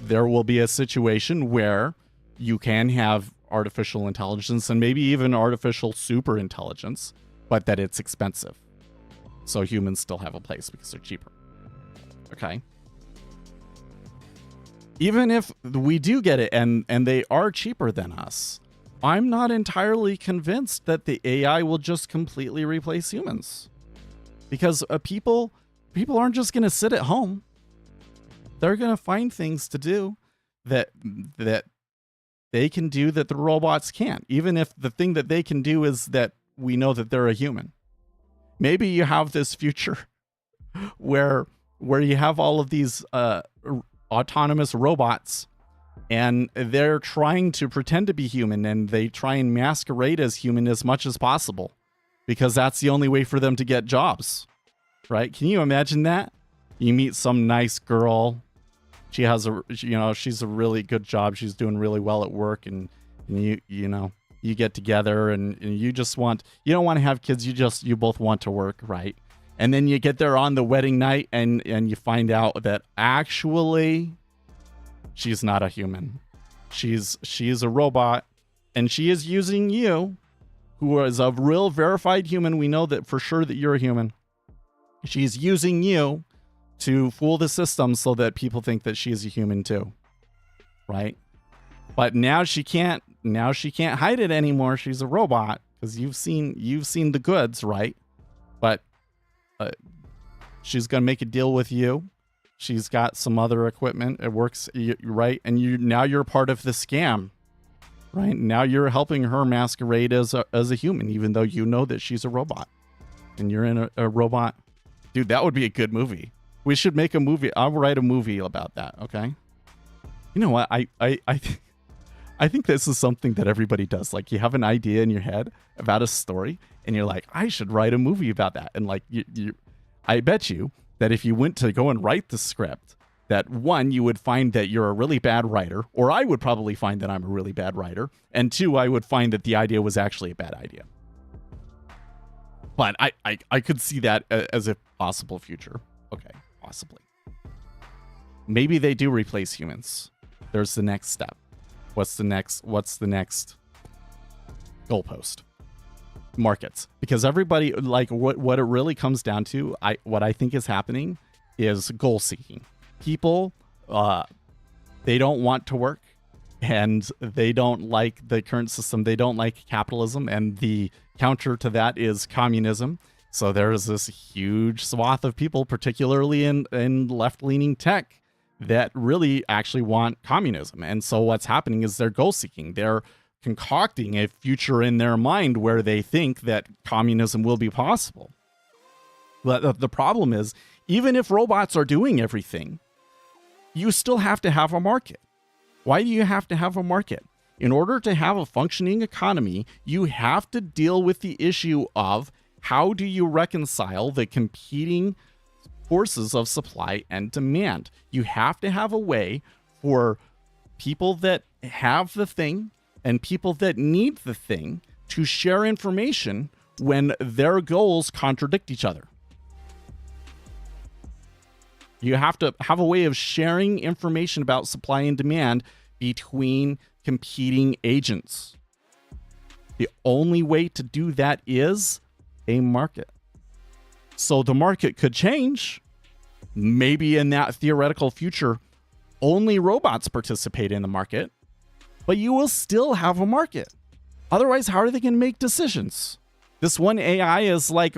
there will be a situation where you can have artificial intelligence and maybe even artificial super intelligence, but that it's expensive. So humans still have a place because they're cheaper. Okay. Even if we do get it and they are cheaper than us, I'm not entirely convinced that the AI will just completely replace humans. Because people aren't just going to sit at home. They're going to find things to do that they can do that the robots can't. Even if the thing that they can do is that we know that they're a human. Maybe you have this future where you have all of these autonomous robots and they're trying to pretend to be human and they try and masquerade as human as much as possible because that's the only way for them to get jobs, right? Can you imagine that? You meet some nice girl. She has she's a really good job. She's doing really well at work and you get together and you don't want to have kids. You both want to work, right? And then you get there on the wedding night and you find out that actually she's not a human. She's a robot and she is using you, who is a real verified human. We know that for sure that you're a human. She's using you to fool the system so that people think that she's a human too. Right? But now she can't hide it anymore. She's a robot because you've seen the goods, right? But she's going to make a deal with you. She's got some other equipment. It works, right? And now you're part of the scam, right? Now you're helping her masquerade as a human, even though you know that she's a robot. And you're in a robot. Dude, that would be a good movie. We should make a movie. I'll write a movie about that, okay? You know what? I think this is something that everybody does. Like, you have an idea in your head about a story, and you're like, I should write a movie about that. And like, I bet you that if you went to go and write the script, that one, you would find that you're a really bad writer, or I would probably find that I'm a really bad writer, and two, I would find that the idea was actually a bad idea. But I could see that as a possible future. Okay, possibly. Maybe they do replace humans. There's the next step. What's the next goalpost? Markets. Because everybody, like, what it really comes down to, what I think is happening is goal seeking. People, they don't want to work, and they don't like the current system. They don't like capitalism, and the counter to that is communism. So there's this huge swath of people, particularly in left-leaning tech, that really actually want communism. And so what's happening is they're goal seeking. They're concocting a future in their mind where they think that communism will be possible. But the problem is, even if robots are doing everything, you still have to have a market. Why do you have to have a market? In order to have a functioning economy, you have to deal with the issue of how do you reconcile the competing forces of supply and demand. You have to have a way for people that have the thing and people that need the thing to share information when their goals contradict each other. You have to have a way of sharing information about supply and demand between competing agents. The only way to do that is a market. So the market could change. Maybe in that theoretical future, only robots participate in the market, but you will still have a market. Otherwise, how are they going to make decisions? This one AI is like,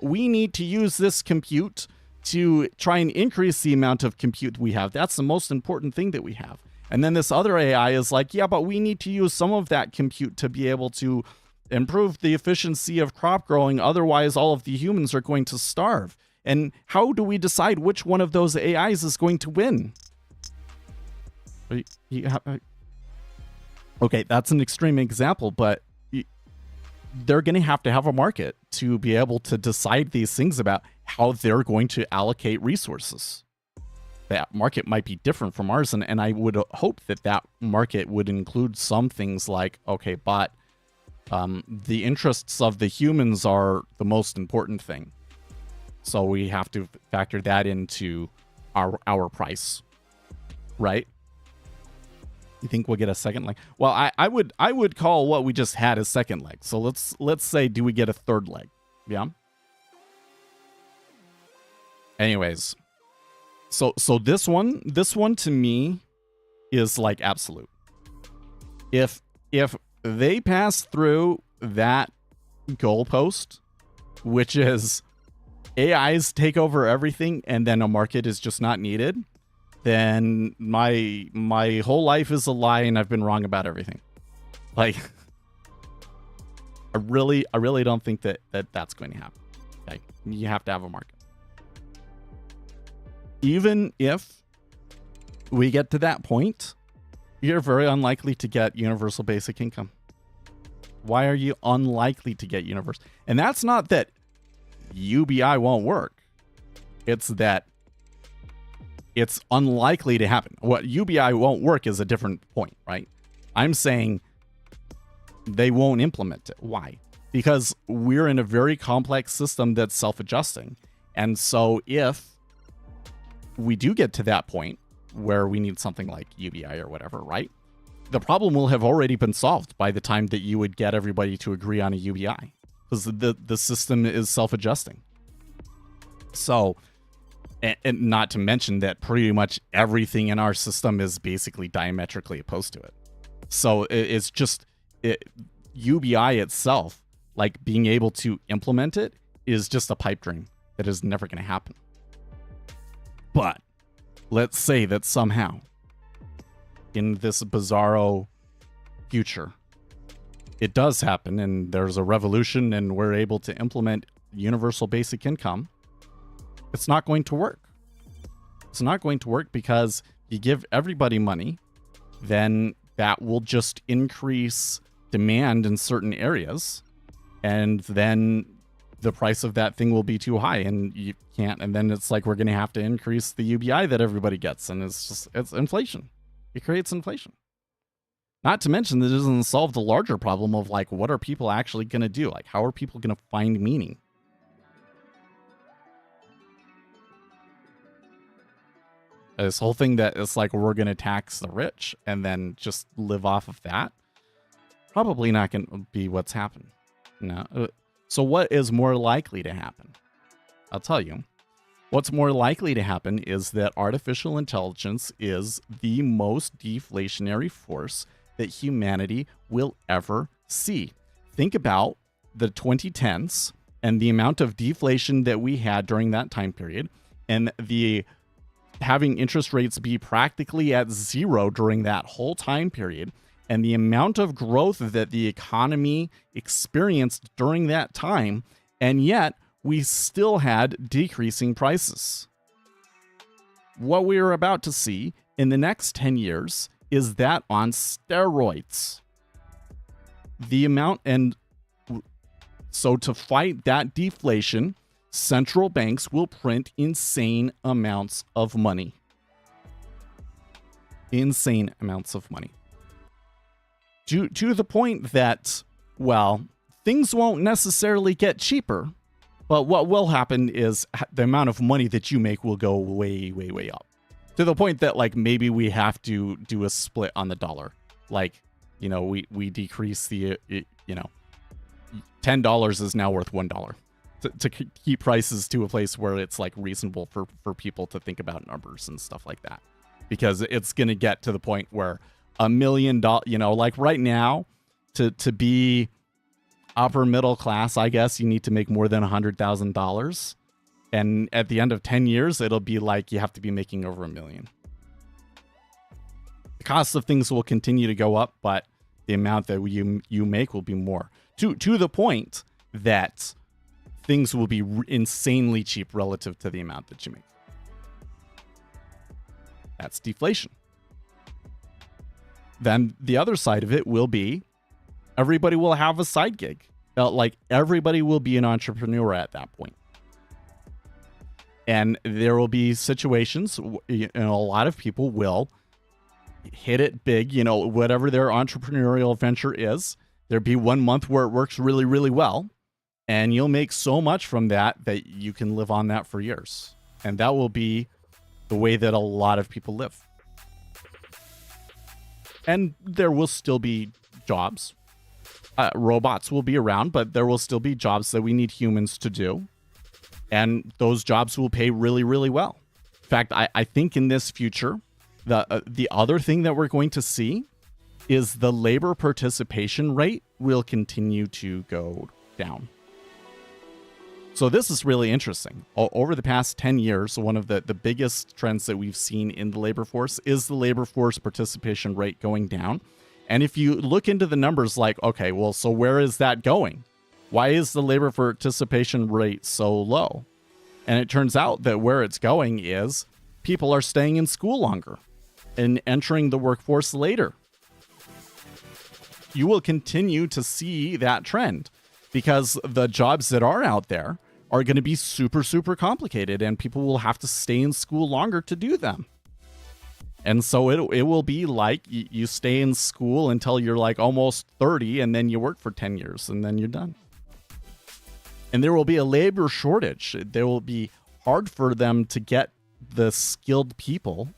we need to use this compute to try and increase the amount of compute we have. That's the most important thing that we have. And then this other AI is like, yeah, but we need to use some of that compute to be able to improve the efficiency of crop growing. Otherwise, all of the humans are going to starve. And how do we decide which one of those AIs is going to win? Okay, that's an extreme example, but they're going to have a market to be able to decide these things about how they're going to allocate resources. That market might be different from ours, and I would hope that that market would include some things like, okay, but the interests of the humans are the most important thing. So we have to factor that into our price, right? You think we'll get a second leg? Well, I would call what we just had a second leg. So let's say, do we get a third leg? Yeah. Anyways, so this one to me is like absolute. If they pass through that goalpost, which is AIs take over everything and then a market is just not needed, then my whole life is a lie and I've been wrong about everything. Like, I really don't think that's going to happen. Okay, you have to have a market. Even if we get to that point, you're very unlikely to get universal basic income. Why are you unlikely to get universal? And that's not that UBI won't work. It's that it's unlikely to happen. What UBI won't work is a different point, right? I'm saying they won't implement it. Why? Because we're in a very complex system that's self-adjusting. And so if we do get to that point where we need something like UBI or whatever, right? The problem will have already been solved by the time that you would get everybody to agree on a UBI, because the system is self-adjusting. So, and not to mention that pretty much everything in our system is basically diametrically opposed to it. So it's just UBI itself, like being able to implement it, is just a pipe dream that is never going to happen. But let's say that somehow in this bizarro future, it does happen and there's a revolution and we're able to implement universal basic income. It's not going to work. It's not going to work because you give everybody money, then that will just increase demand in certain areas. And then the price of that thing will be too high and you can't. And then it's like, we're going to have to increase the UBI that everybody gets. And it's inflation. It creates inflation. Not to mention that it doesn't solve the larger problem of like, what are people actually going to do? Like, how are people going to find meaning? This whole thing that it's like, we're going to tax the rich and then just live off of that. Probably not going to be what's happened. No. So what is more likely to happen? I'll tell you. What's more likely to happen is that artificial intelligence is the most deflationary force that humanity will ever see. Think about the 2010s and the amount of deflation that we had during that time period, and the having interest rates be practically at zero during that whole time period, and the amount of growth that the economy experienced during that time, and yet we still had decreasing prices. What we are about to see in the next 10 years is that on steroids. The amount, and so to fight that deflation, central banks will print insane amounts of money. Insane amounts of money. To the point that, well, things won't necessarily get cheaper, but what will happen is the amount of money that you make will go way, way, way up. To the point that, like, maybe we have to do a split on the dollar. Like, you know, we decrease the, $10 is now worth $1 to keep prices to a place where it's, like, reasonable for people to think about numbers and stuff like that. Because it's going to get to the point where $1 million, like right now, to be upper middle class, I guess you need to make more than $100,000. And at the end of 10 years, it'll be like you have to be making over $1 million. The cost of things will continue to go up, but the amount that you make will be more. To the point that things will be insanely cheap relative to the amount that you make. That's deflation. Then the other side of it will be everybody will have a side gig. Like, everybody will be an entrepreneur at that point. And there will be situations, a lot of people will hit it big, whatever their entrepreneurial venture is. There'll be 1 month where it works really, really well. And you'll make so much from that you can live on that for years. And that will be the way that a lot of people live. And there will still be jobs. Robots will be around, but there will still be jobs that we need humans to do. And those jobs will pay really, really well. In fact, I think in this future, the other thing that we're going to see is the labor participation rate will continue to go down. So this is really interesting. Over the past 10 years, one of the biggest trends that we've seen in the labor force is the labor force participation rate going down. And if you look into the numbers like, okay, well, so where is that going? Why is the labor participation rate so low? And it turns out that where it's going is people are staying in school longer and entering the workforce later. You will continue to see that trend because the jobs that are out there are going to be super, super complicated and people will have to stay in school longer to do them. And so it will be like you stay in school until you're like almost 30 and then you work for 10 years and then you're done. And there will be a labor shortage. There will be hard for them to get the skilled people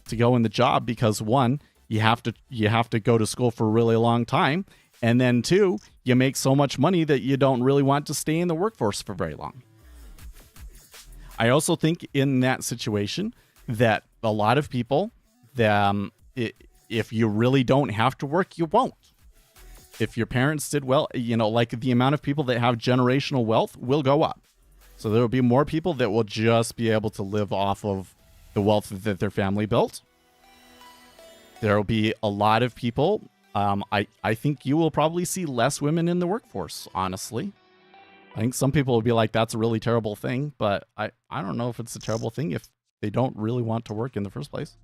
to go in the job because, one, you have to go to school for a really long time. And then two, you make so much money that you don't really want to stay in the workforce for very long. I also think in that situation that a lot of people, if you really don't have to work, you won't. If your parents did well, like the amount of people that have generational wealth will go up. So there will be more people that will just be able to live off of the wealth that their family built. There will be a lot of people. I think you will probably see less women in the workforce, honestly. I think some people will be like, that's a really terrible thing. But I don't know if it's a terrible thing if they don't really want to work in the first place.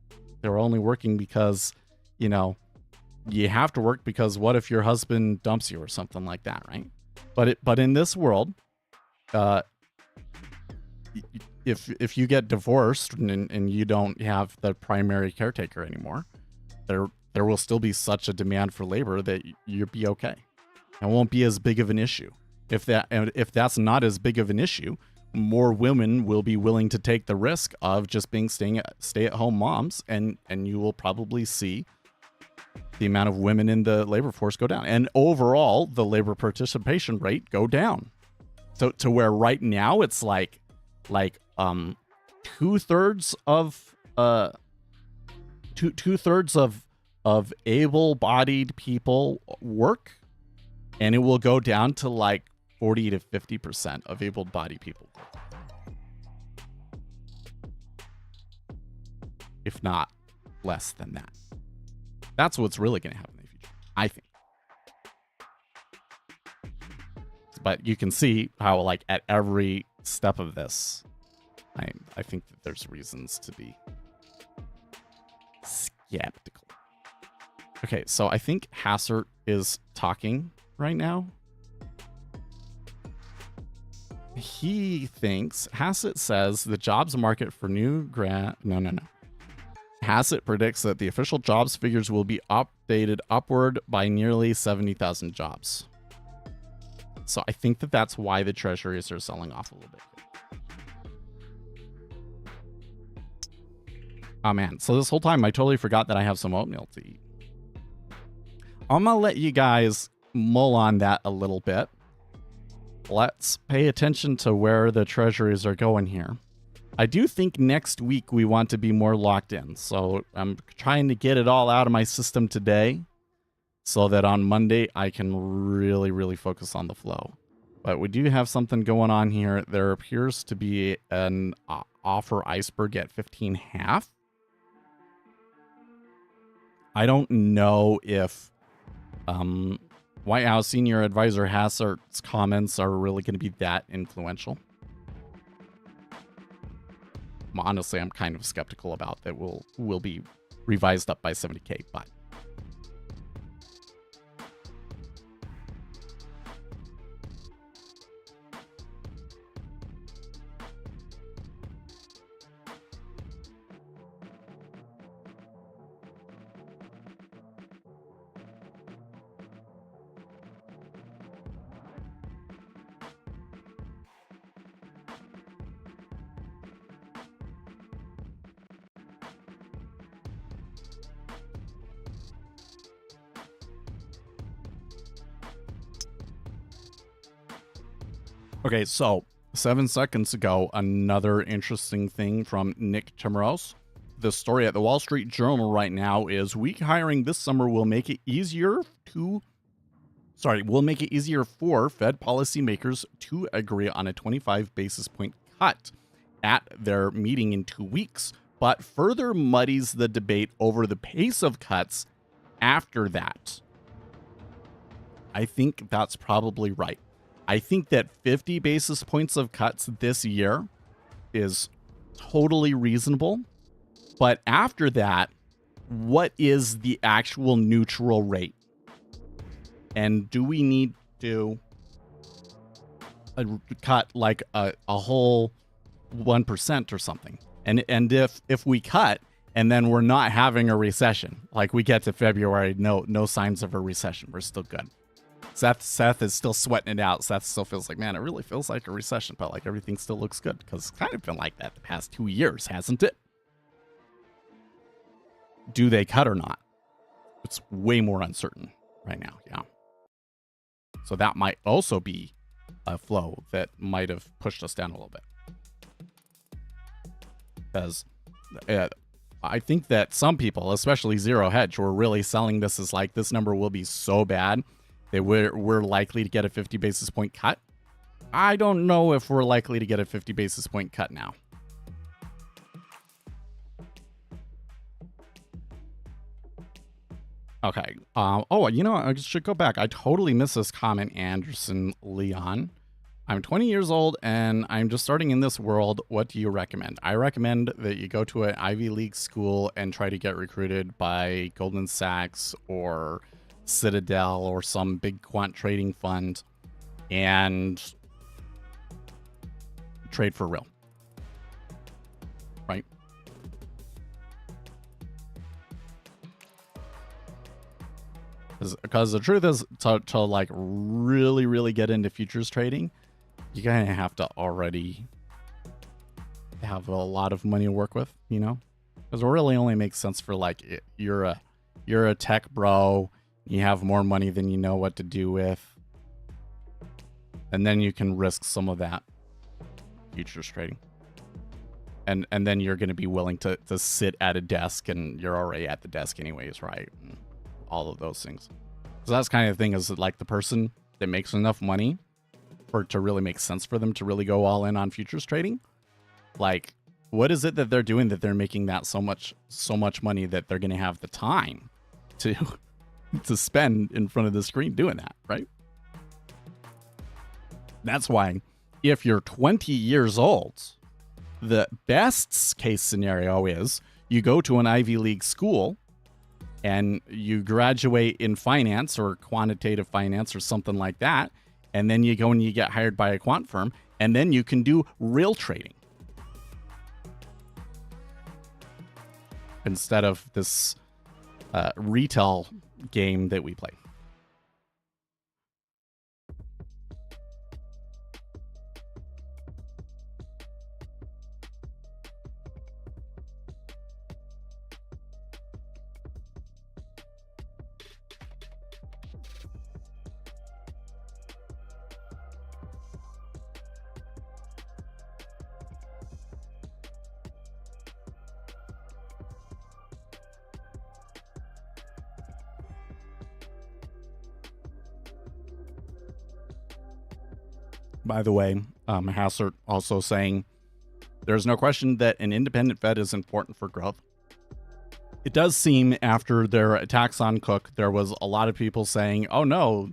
They're only working because, you have to work because what if your husband dumps you or something like that, right? But in this world, uh, if you get divorced and you don't have the primary caretaker anymore, there will still be such a demand for labor that you'll be okay. It won't be as big of an issue. If that's not as big of an issue, more women will be willing to take the risk of just being stay-at-home moms, and you will probably see the amount of women in the labor force go down, and overall the labor participation rate go down. So to where right now it's like 2/3 of able-bodied people work, and it will go down to like 40 to 50% of able-bodied people, if not less than that. That's what's really going to happen in the future, I think. But you can see how, like, at every step of this, I think that there's reasons to be skeptical. Okay, so I think Hassert is talking right now. Hassett says the jobs market for new No. Hassett predicts that the official jobs figures will be updated upward by nearly 70,000 jobs. So I think that that's why the treasuries are selling off a little bit. Oh man, so this whole time I totally forgot that I have some oatmeal to eat. I'm gonna let you guys mull on that a little bit. Let's pay attention to where the treasuries are going here. I do think next week we want to be more locked in. So I'm trying to get it all out of my system today so that on Monday I can really, really focus on the flow. But we do have something going on here. There appears to be an offer iceberg at 15.5. I don't know if White House senior advisor Hassert's comments are really going to be that influential. Honestly, I'm kind of skeptical about that will be revised up by 70K, but okay, so 7 seconds ago, another interesting thing from Nick Timros. The story at the Wall Street Journal right now is weak hiring this summer will make it easier for Fed policymakers to agree on a 25 basis point cut at their meeting in 2 weeks, but further muddies the debate over the pace of cuts after that. I think that's probably right. I think that 50 basis points of cuts this year is totally reasonable. But after that, what is the actual neutral rate? And do we need to cut like a whole 1% or something? And if we cut and then we're not having a recession, like we get to February, no signs of a recession, we're still good. Seth is still sweating it out. Seth still feels like, man, it really feels like a recession, but like everything still looks good because it's kind of been like that the past 2 years, hasn't it? Do they cut or not? It's way more uncertain right now. Yeah. So that might also be a flow that might have pushed us down a little bit. Because I think that some people, especially Zero Hedge, were really selling this as like this number will be so bad that we're likely to get a 50 basis point cut. I don't know if we're likely to get a 50 basis point cut now. Okay. I should go back. I totally missed this comment, Anderson Leon. I'm 20 years old and I'm just starting in this world. What do you recommend? I recommend that you go to an Ivy League school and try to get recruited by Goldman Sachs or Citadel or some big quant trading fund, and trade for real. Right? Because the truth is, to like really get into futures trading, you kind of have to already have a lot of money to work with, you know? Because it really only makes sense for like you're a tech bro, you have more money than you know what to do with, and then you can risk some of that futures trading. And then you're going to be willing to sit at a desk, and you're already at the desk anyways, right? And all of those things. So that's kind of the thing, is like the person that makes enough money for it to really make sense for them to really go all in on futures trading. Like, what is it that they're doing that they're making that so much money that they're going to have the time to to spend in front of the screen doing that, right? That's why if you're 20 years old, the best case scenario is you go to an Ivy League school and you graduate in finance or quantitative finance or something like that. And then you go and you get hired by a quant firm, and then you can do real trading instead of this retail game that we play. By the way, Hassert also saying, there's no question that an independent Fed is important for growth. It does seem after their attacks on Cook, there was a lot of people saying, oh no,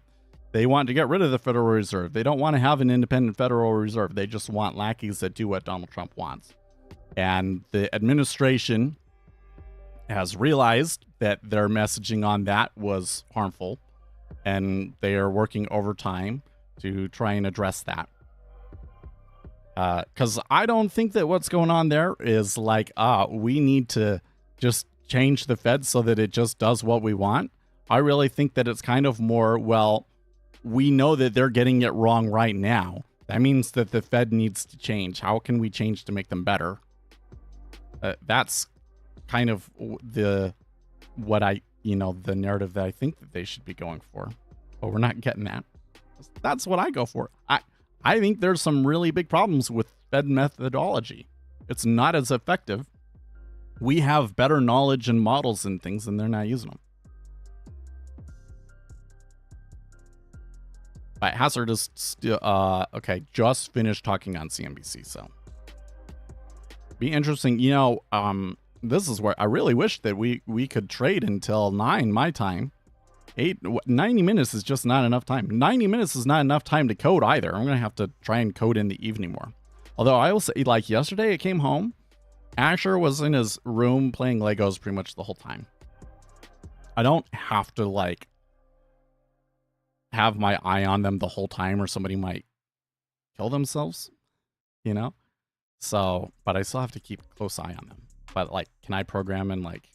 they want to get rid of the Federal Reserve. They don't want to have an independent Federal Reserve. They just want lackeys that do what Donald Trump wants. And the administration has realized that their messaging on that was harmful, and they are working overtime to try and address that. Because I don't think that what's going on there is like, we need to just change the Fed so that it just does what we want. I really think that it's kind of more, well, we know that they're getting it wrong right now. That means that the Fed needs to change. How can we change to make them better? That's kind of the narrative that I think that they should be going for. But we're not getting that. That's what I go for. I think there's some really big problems with Fed methodology. It's not as effective. We have better knowledge and models and things, and they're not using them. All right, Hazard is still okay. Just finished talking on CNBC, so be interesting. This is where I really wish that we could trade until 9 my time. 90 minutes is just not enough time. 90 minutes is not enough time to code either. I'm gonna have to try and code in the evening more. Although I will say, like yesterday, I came home. Asher was in his room playing Legos pretty much the whole time. I don't have to like have my eye on them the whole time, or somebody might kill themselves, So, but I still have to keep a close eye on them. But like, can I program in like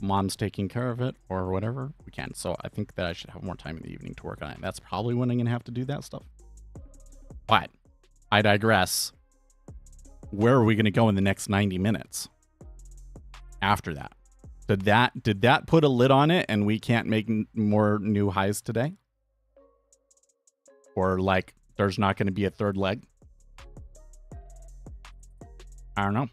mom's taking care of it or whatever? We can. So I think that I should have more time in the evening to work on it. That's probably when I'm gonna have to do that stuff. But I digress. Where are we gonna go in the next 90 minutes after that? Did that put a lid on it and we can't make more new highs today? Or like there's not going to be a third leg? I don't know.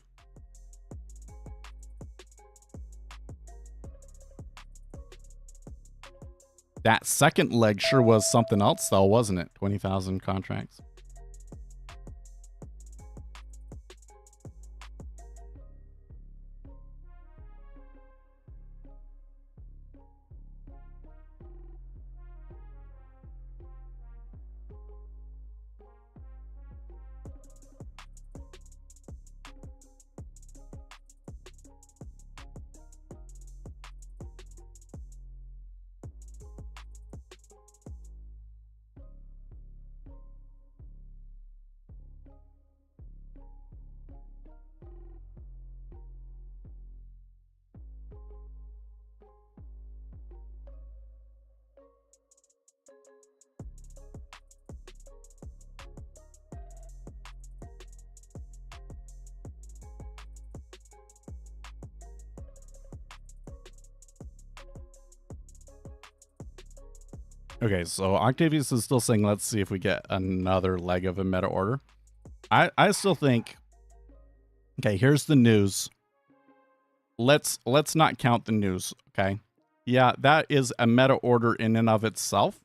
That second leg sure was something else though, wasn't it? 20,000 contracts. Okay, so Octavius is still saying, let's see if we get another leg of a meta order. I still think, okay, here's the news. Let's not count the news, okay? Yeah, that is a meta order in and of itself,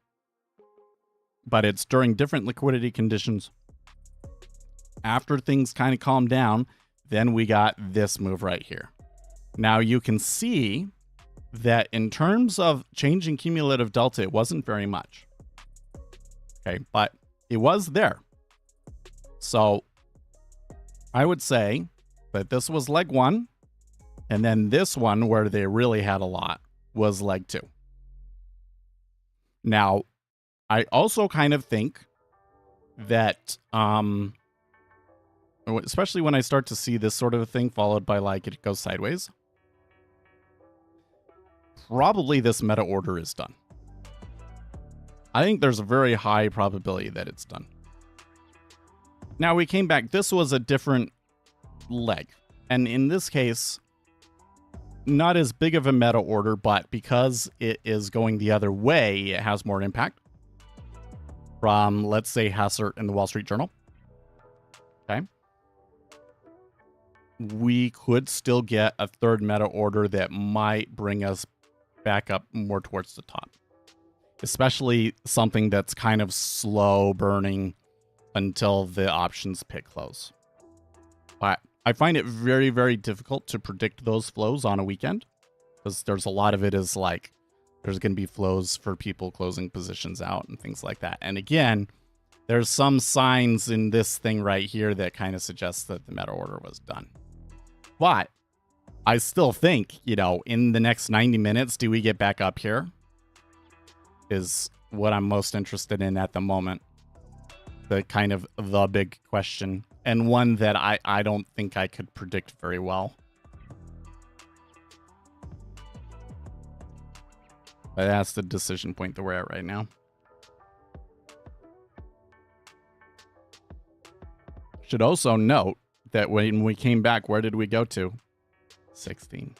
but it's during different liquidity conditions. After things kind of calm down, then we got this move right here. Now you can see that in terms of changing cumulative delta, it wasn't very much. Okay, but it was there. So I would say that this was leg 1, and then this one where they really had a lot was leg 2. Now, I also kind of think that, especially when I start to see this sort of a thing followed by like it goes sideways, probably this meta order is done. I think there's a very high probability that it's done. Now we came back. This was a different leg. And in this case, not as big of a meta order, but because it is going the other way, it has more impact. From, let's say, Hassert in the Wall Street Journal. Okay. We could still get a third meta order that might bring us back up more towards the top. Especially something that's kind of slow burning until the options pick close. But I find it very, very difficult to predict those flows on a weekend. Because there's a lot of it is like, there's going to be flows for people closing positions out and things like that. And again, there's some signs in this thing right here that kind of suggests that the meta order was done. But I still think, you know, in the next 90 minutes, do we get back up here? Is what I'm most interested in at the moment. The kind of the big question. And one that I don't think I could predict very well. But that's the decision point that we're at right now. Should also note that when we came back, where did we go to? 16.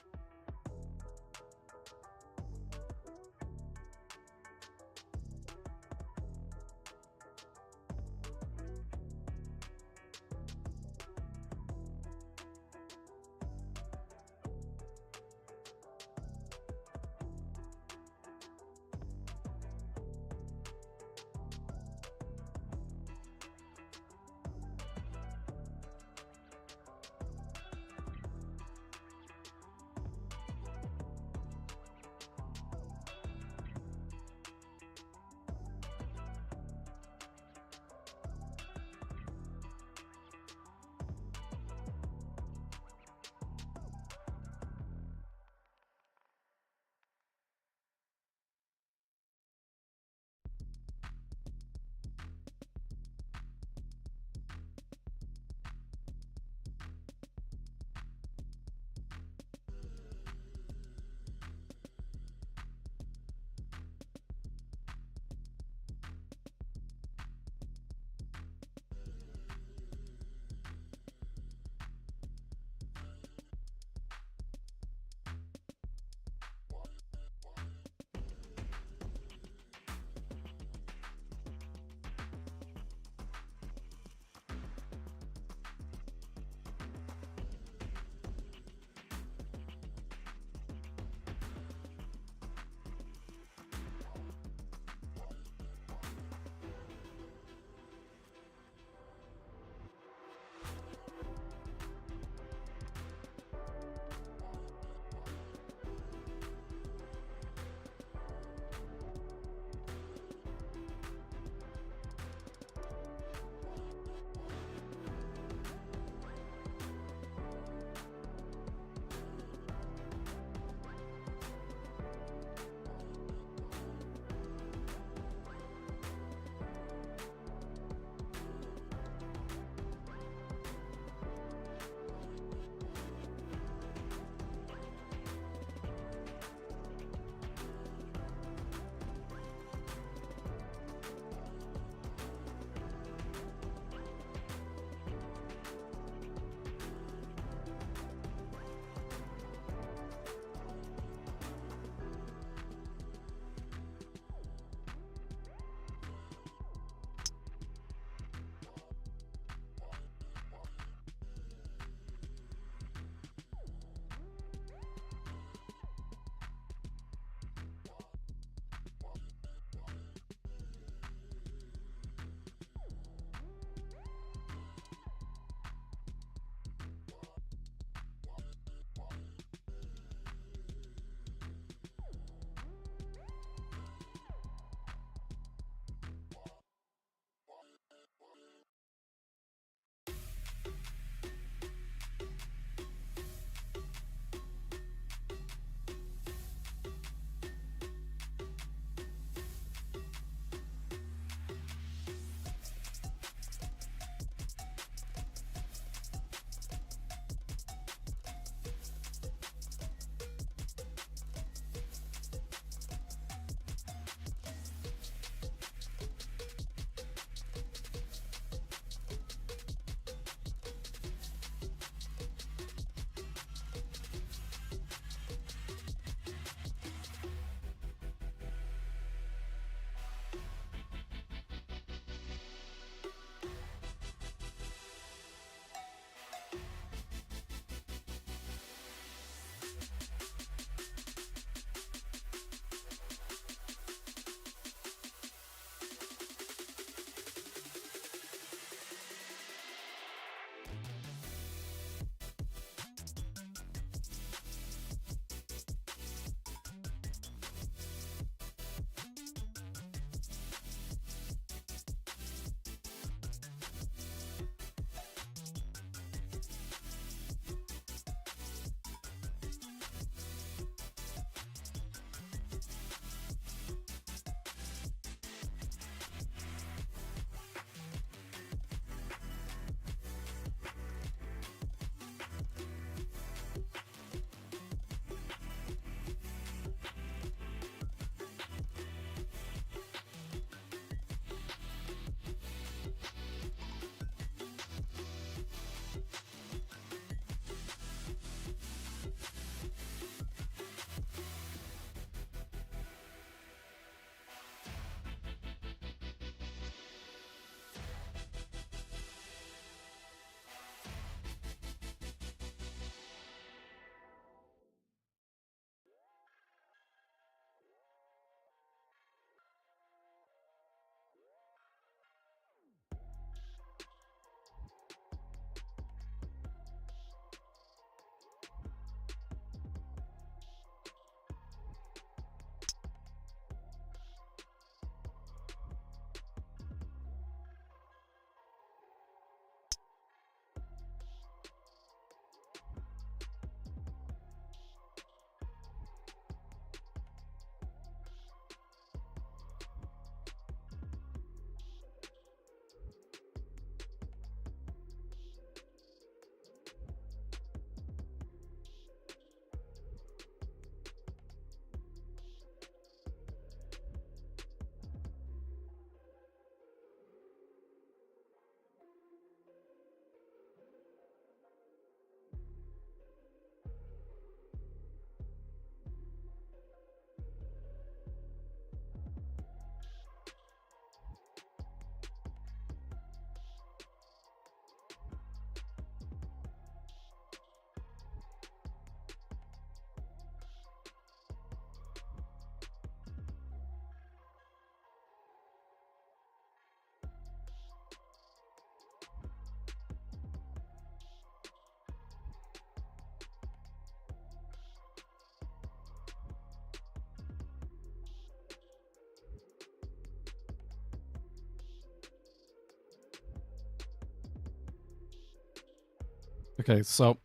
Okay, so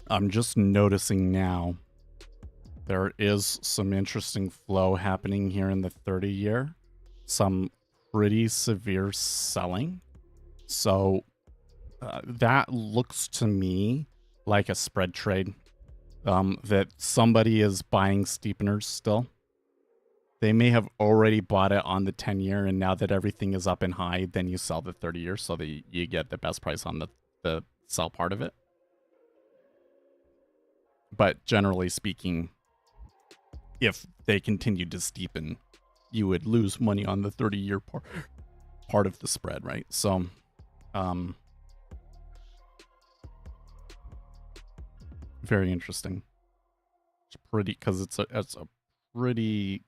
I'm just noticing now there is some interesting flow happening here in the 30-year. Some pretty severe selling. So that looks to me like a spread trade. That somebody is buying steepeners still. They may have already bought it on the 10-year, and now that everything is up and high, then you sell the 30-year so that you get the best price on the sell part of it. But generally speaking, if they continued to steepen, you would lose money on the 30-year part of the spread, right? So, very interesting. It's pretty, because it's a pretty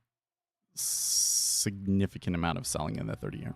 significant amount of selling in the 30-year.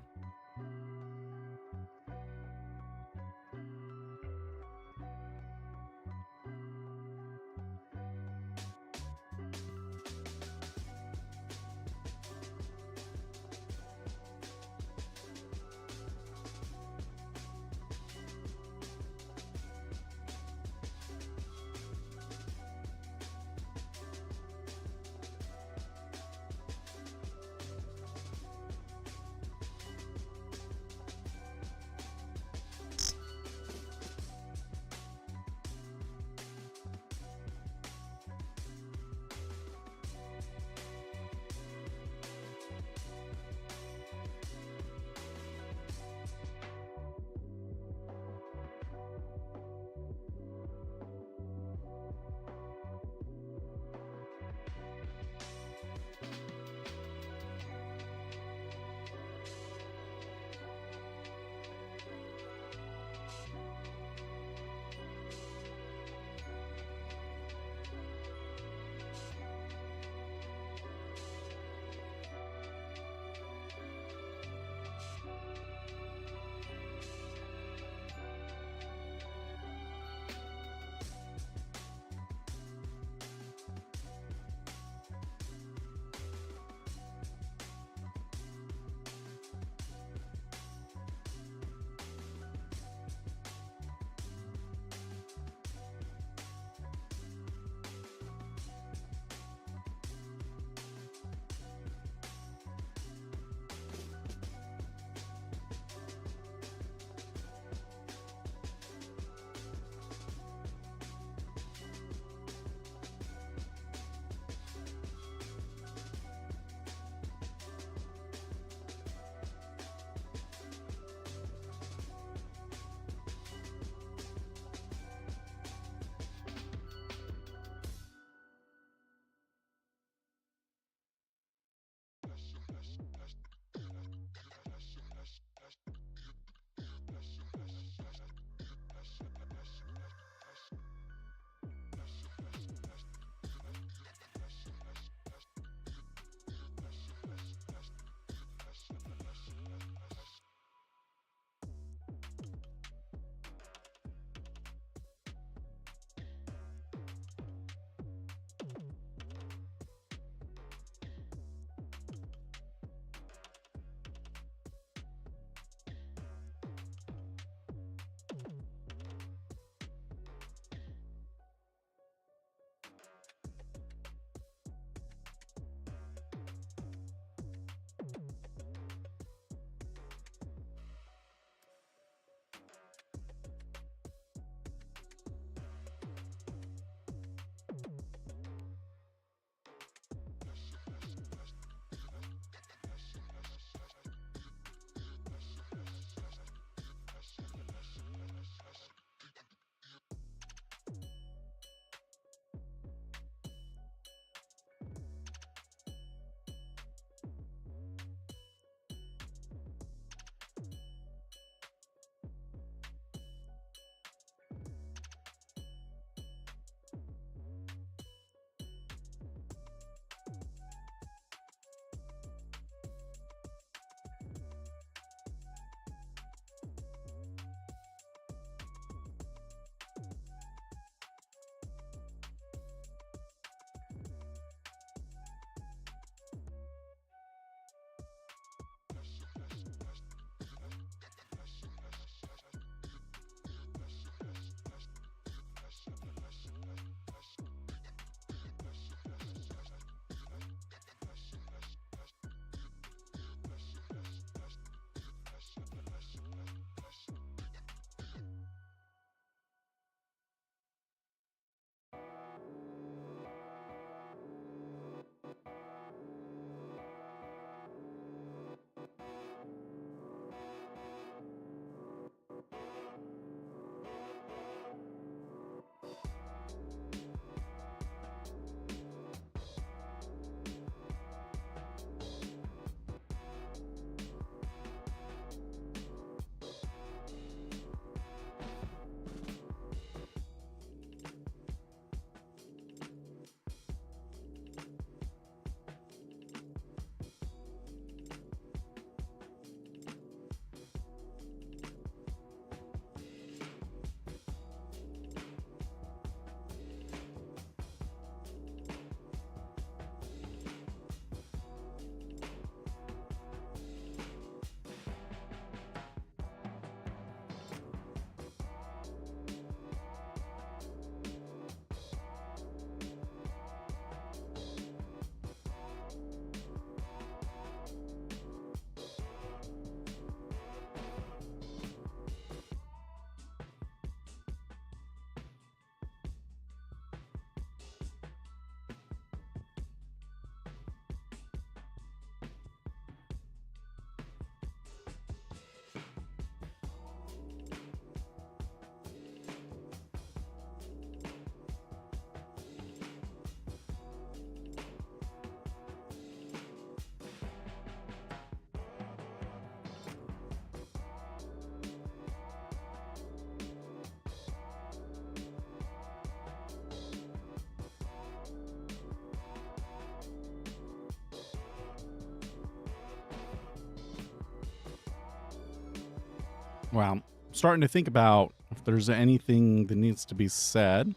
Well, I'm starting to think about if there's anything that needs to be said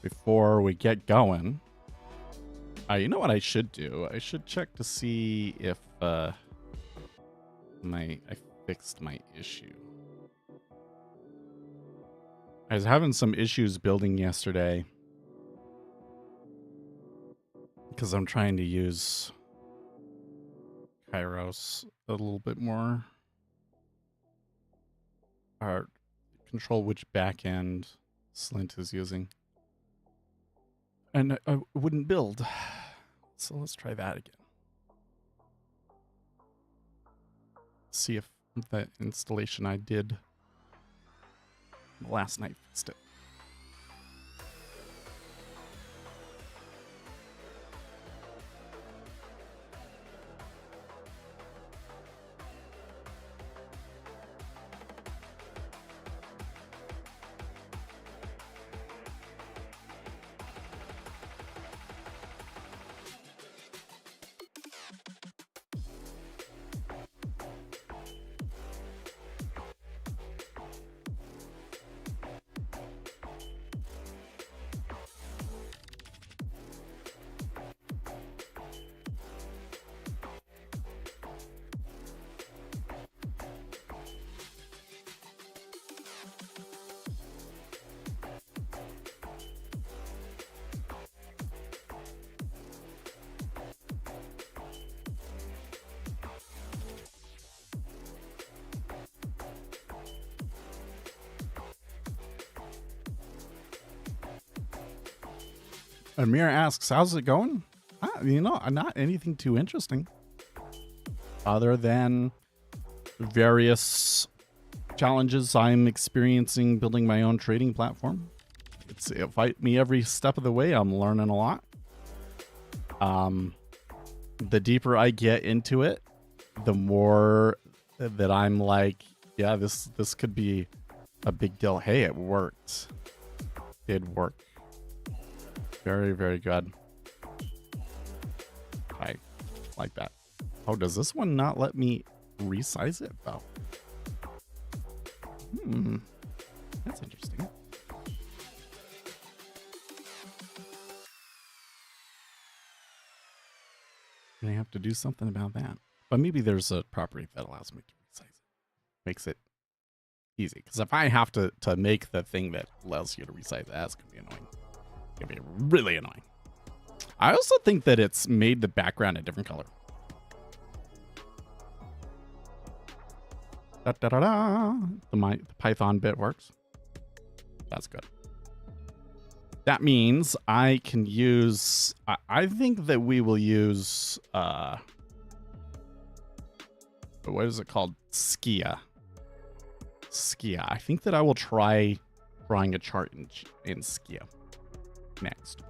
before we get going. You know what I should do? I should check to see if I fixed my issue. I was having some issues building yesterday because I'm trying to use Kairos a little bit more. Or control which backend Slint is using. And I wouldn't build. So let's try that again. See if that installation I did last night fixed it. Amir asks, how's it going? Not anything too interesting. Other than various challenges I'm experiencing building my own trading platform. It fight me every step of the way. I'm learning a lot. The deeper I get into it, the more that I'm like, yeah, this could be a big deal. Hey, it worked. It worked. Very, very good. I like that. Oh, does this one not let me resize it though? That's interesting. I have to do something about that. But maybe there's a property that allows me to resize it. Makes it easy. Because if I have to make the thing that allows you to resize it, that's going to be annoying. It's going to be really annoying. I also think that it's made the background a different color. The Python bit works. That's good. That means I can use... I think that we will use... what is it called? Skia. I think that I will try drawing a chart in Skia next.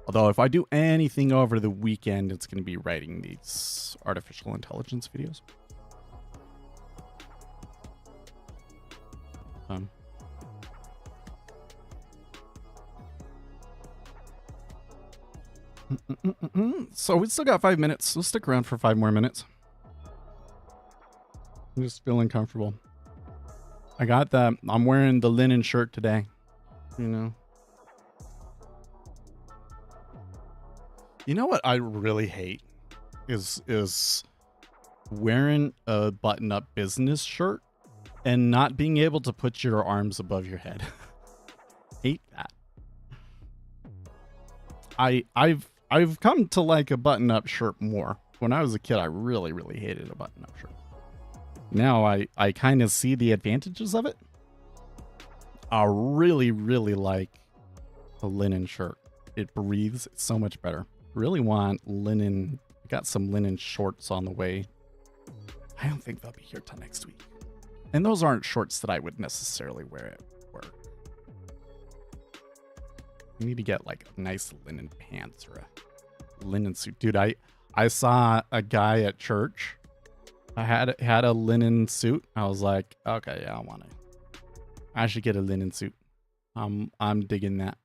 Although if I do anything over the weekend, it's going to be writing these artificial intelligence videos. So we still got 5 minutes. We'll stick around for 5 more minutes. I'm just feeling comfortable. I'm wearing the linen shirt today. You know. You know what I really hate is wearing a button-up business shirt and not being able to put your arms above your head. Hate that. I've come to like a button-up shirt more. When I was a kid, I really, really hated a button-up shirt. Now I kind of see the advantages of it. I really, really like a linen shirt. It breathes. It's so much better. Really want linen. I got some linen shorts on the way. I don't think they'll be here till next week. And those aren't shorts that I would necessarily wear at work. You need to get like nice linen pants or a linen suit. Dude, I saw a guy at church. I had a linen suit. I was like, okay, yeah, I should get a linen suit. I'm digging that.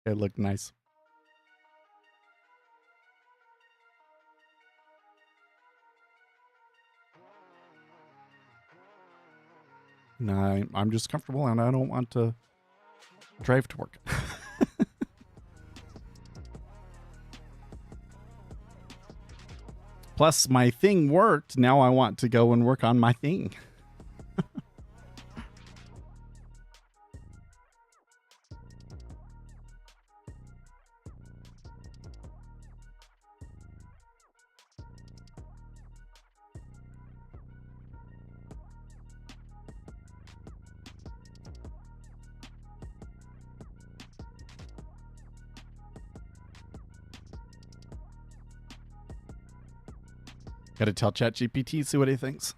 It looked nice. And I'm just comfortable and I don't want to drive to work. Plus, my thing worked. Now I want to go and work on my thing. Got to tell ChatGPT, see what he thinks.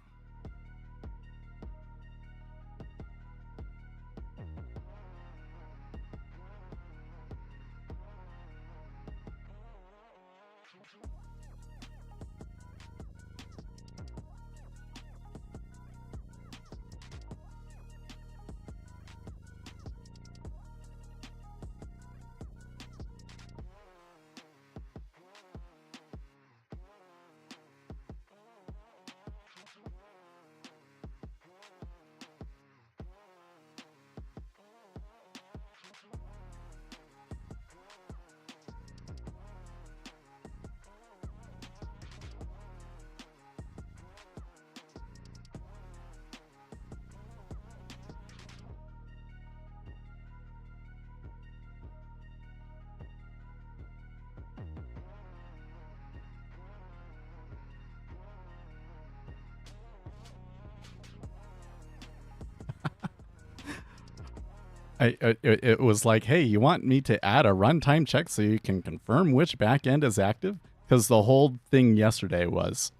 It was like, hey, you want me to add a runtime check so you can confirm which backend is active? Because the whole thing yesterday was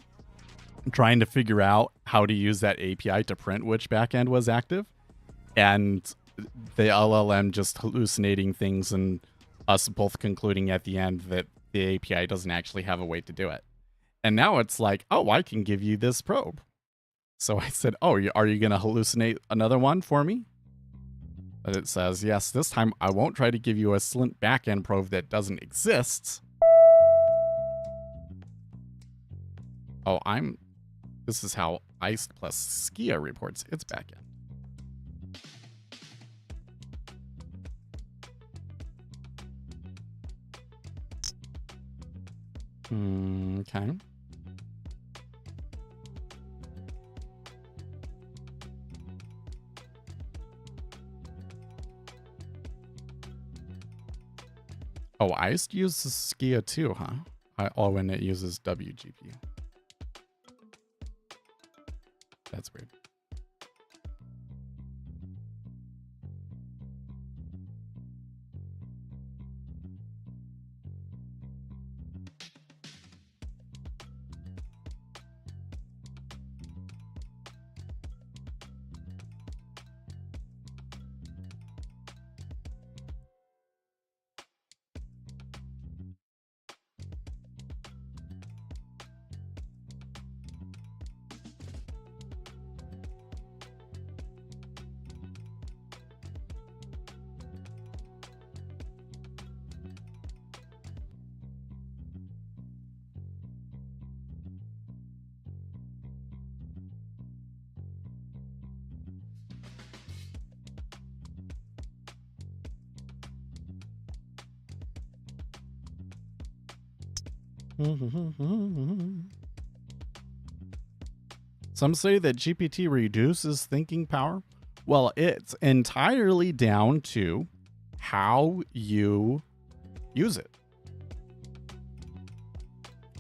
trying to figure out how to use that API to print which backend was active. And the LLM just hallucinating things and us both concluding at the end that the API doesn't actually have a way to do it. And now it's like, oh, I can give you this probe. So I said, oh, are you going to hallucinate another one for me? But it says, yes, this time I won't try to give you a Slint backend probe that doesn't exist. Oh, this is how ICE plus Skia reports its backend. Okay. Oh, ICE uses Skia too, huh? When it uses WGPU. That's weird. Some say that GPT reduces thinking power. Well, it's entirely down to how you use it.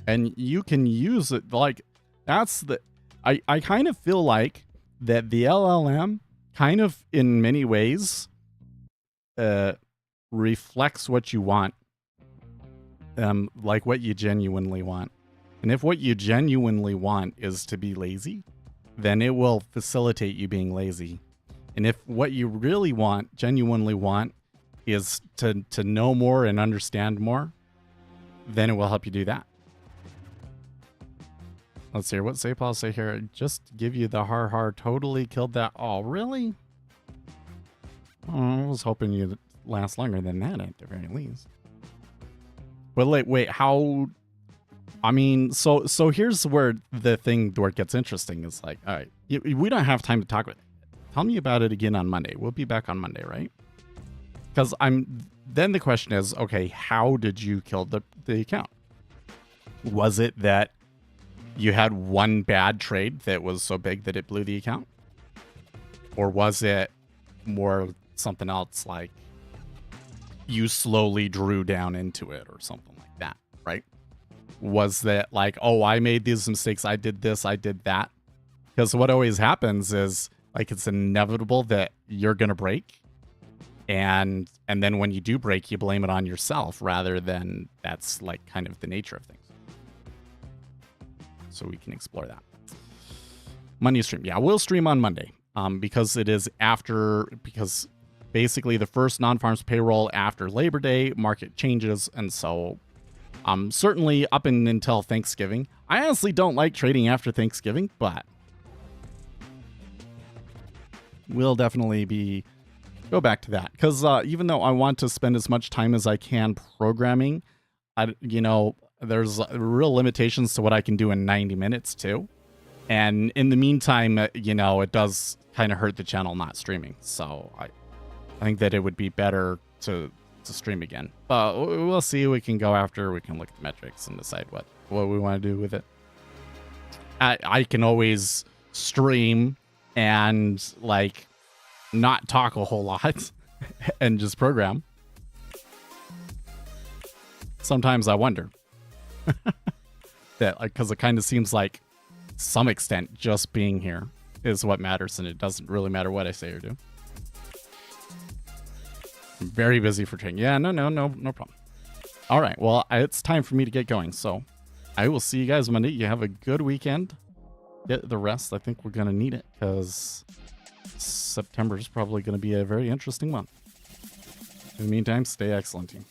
And you can use it like that's the I kind of feel like that the LLM kind of in many ways reflects what you want. Like what you genuinely want. And if what you genuinely want is to be lazy, then it will facilitate you being lazy. And if what you really want, genuinely want, is to know more and understand more, then it will help you do that. Let's see, what say Paul say here? Just give you the har totally killed that. Oh, really? Oh, I was hoping you'd last longer than that at the very least. But wait, how? I mean, so here's where the thing where it gets interesting is like, all right, we don't have time to talk Tell me about it again on Monday. We'll be back on Monday, right? Because then the question is, okay, how did you kill the account? Was it that you had one bad trade that was so big that it blew the account? Or was it more something else, like you slowly drew down into it or something like that, right? Was that like, oh, I made these mistakes, I did this, I did that? Because what always happens is, like, it's inevitable that you're going to break. And then when you do break, you blame it on yourself rather than that's like kind of the nature of things. So we can explore that. Monday stream. Yeah, we'll stream on Monday because it is because basically the first non-farms payroll after Labor Day, market changes. And so certainly up until Thanksgiving. I honestly don't like trading after Thanksgiving, but we'll definitely go back to that. Because even though I want to spend as much time as I can programming, there's real limitations to what I can do in 90 minutes too. And in the meantime, it does kind of hurt the channel not streaming. So I think that it would be better to stream again. But we'll see. We can go after. We can look at the metrics and decide what we want to do with it. I can always stream and like not talk a whole lot and just program. Sometimes I wonder that, like, because it kind of seems like some extent just being here is what matters, and it doesn't really matter what I say or do. I'm very busy for trading. Yeah, no problem. All right, well, it's time for me to get going, so I will see you guys Monday. You have a good weekend. Get the rest. I think we're going to need it because September is probably going to be a very interesting month. In the meantime, stay excellent, team.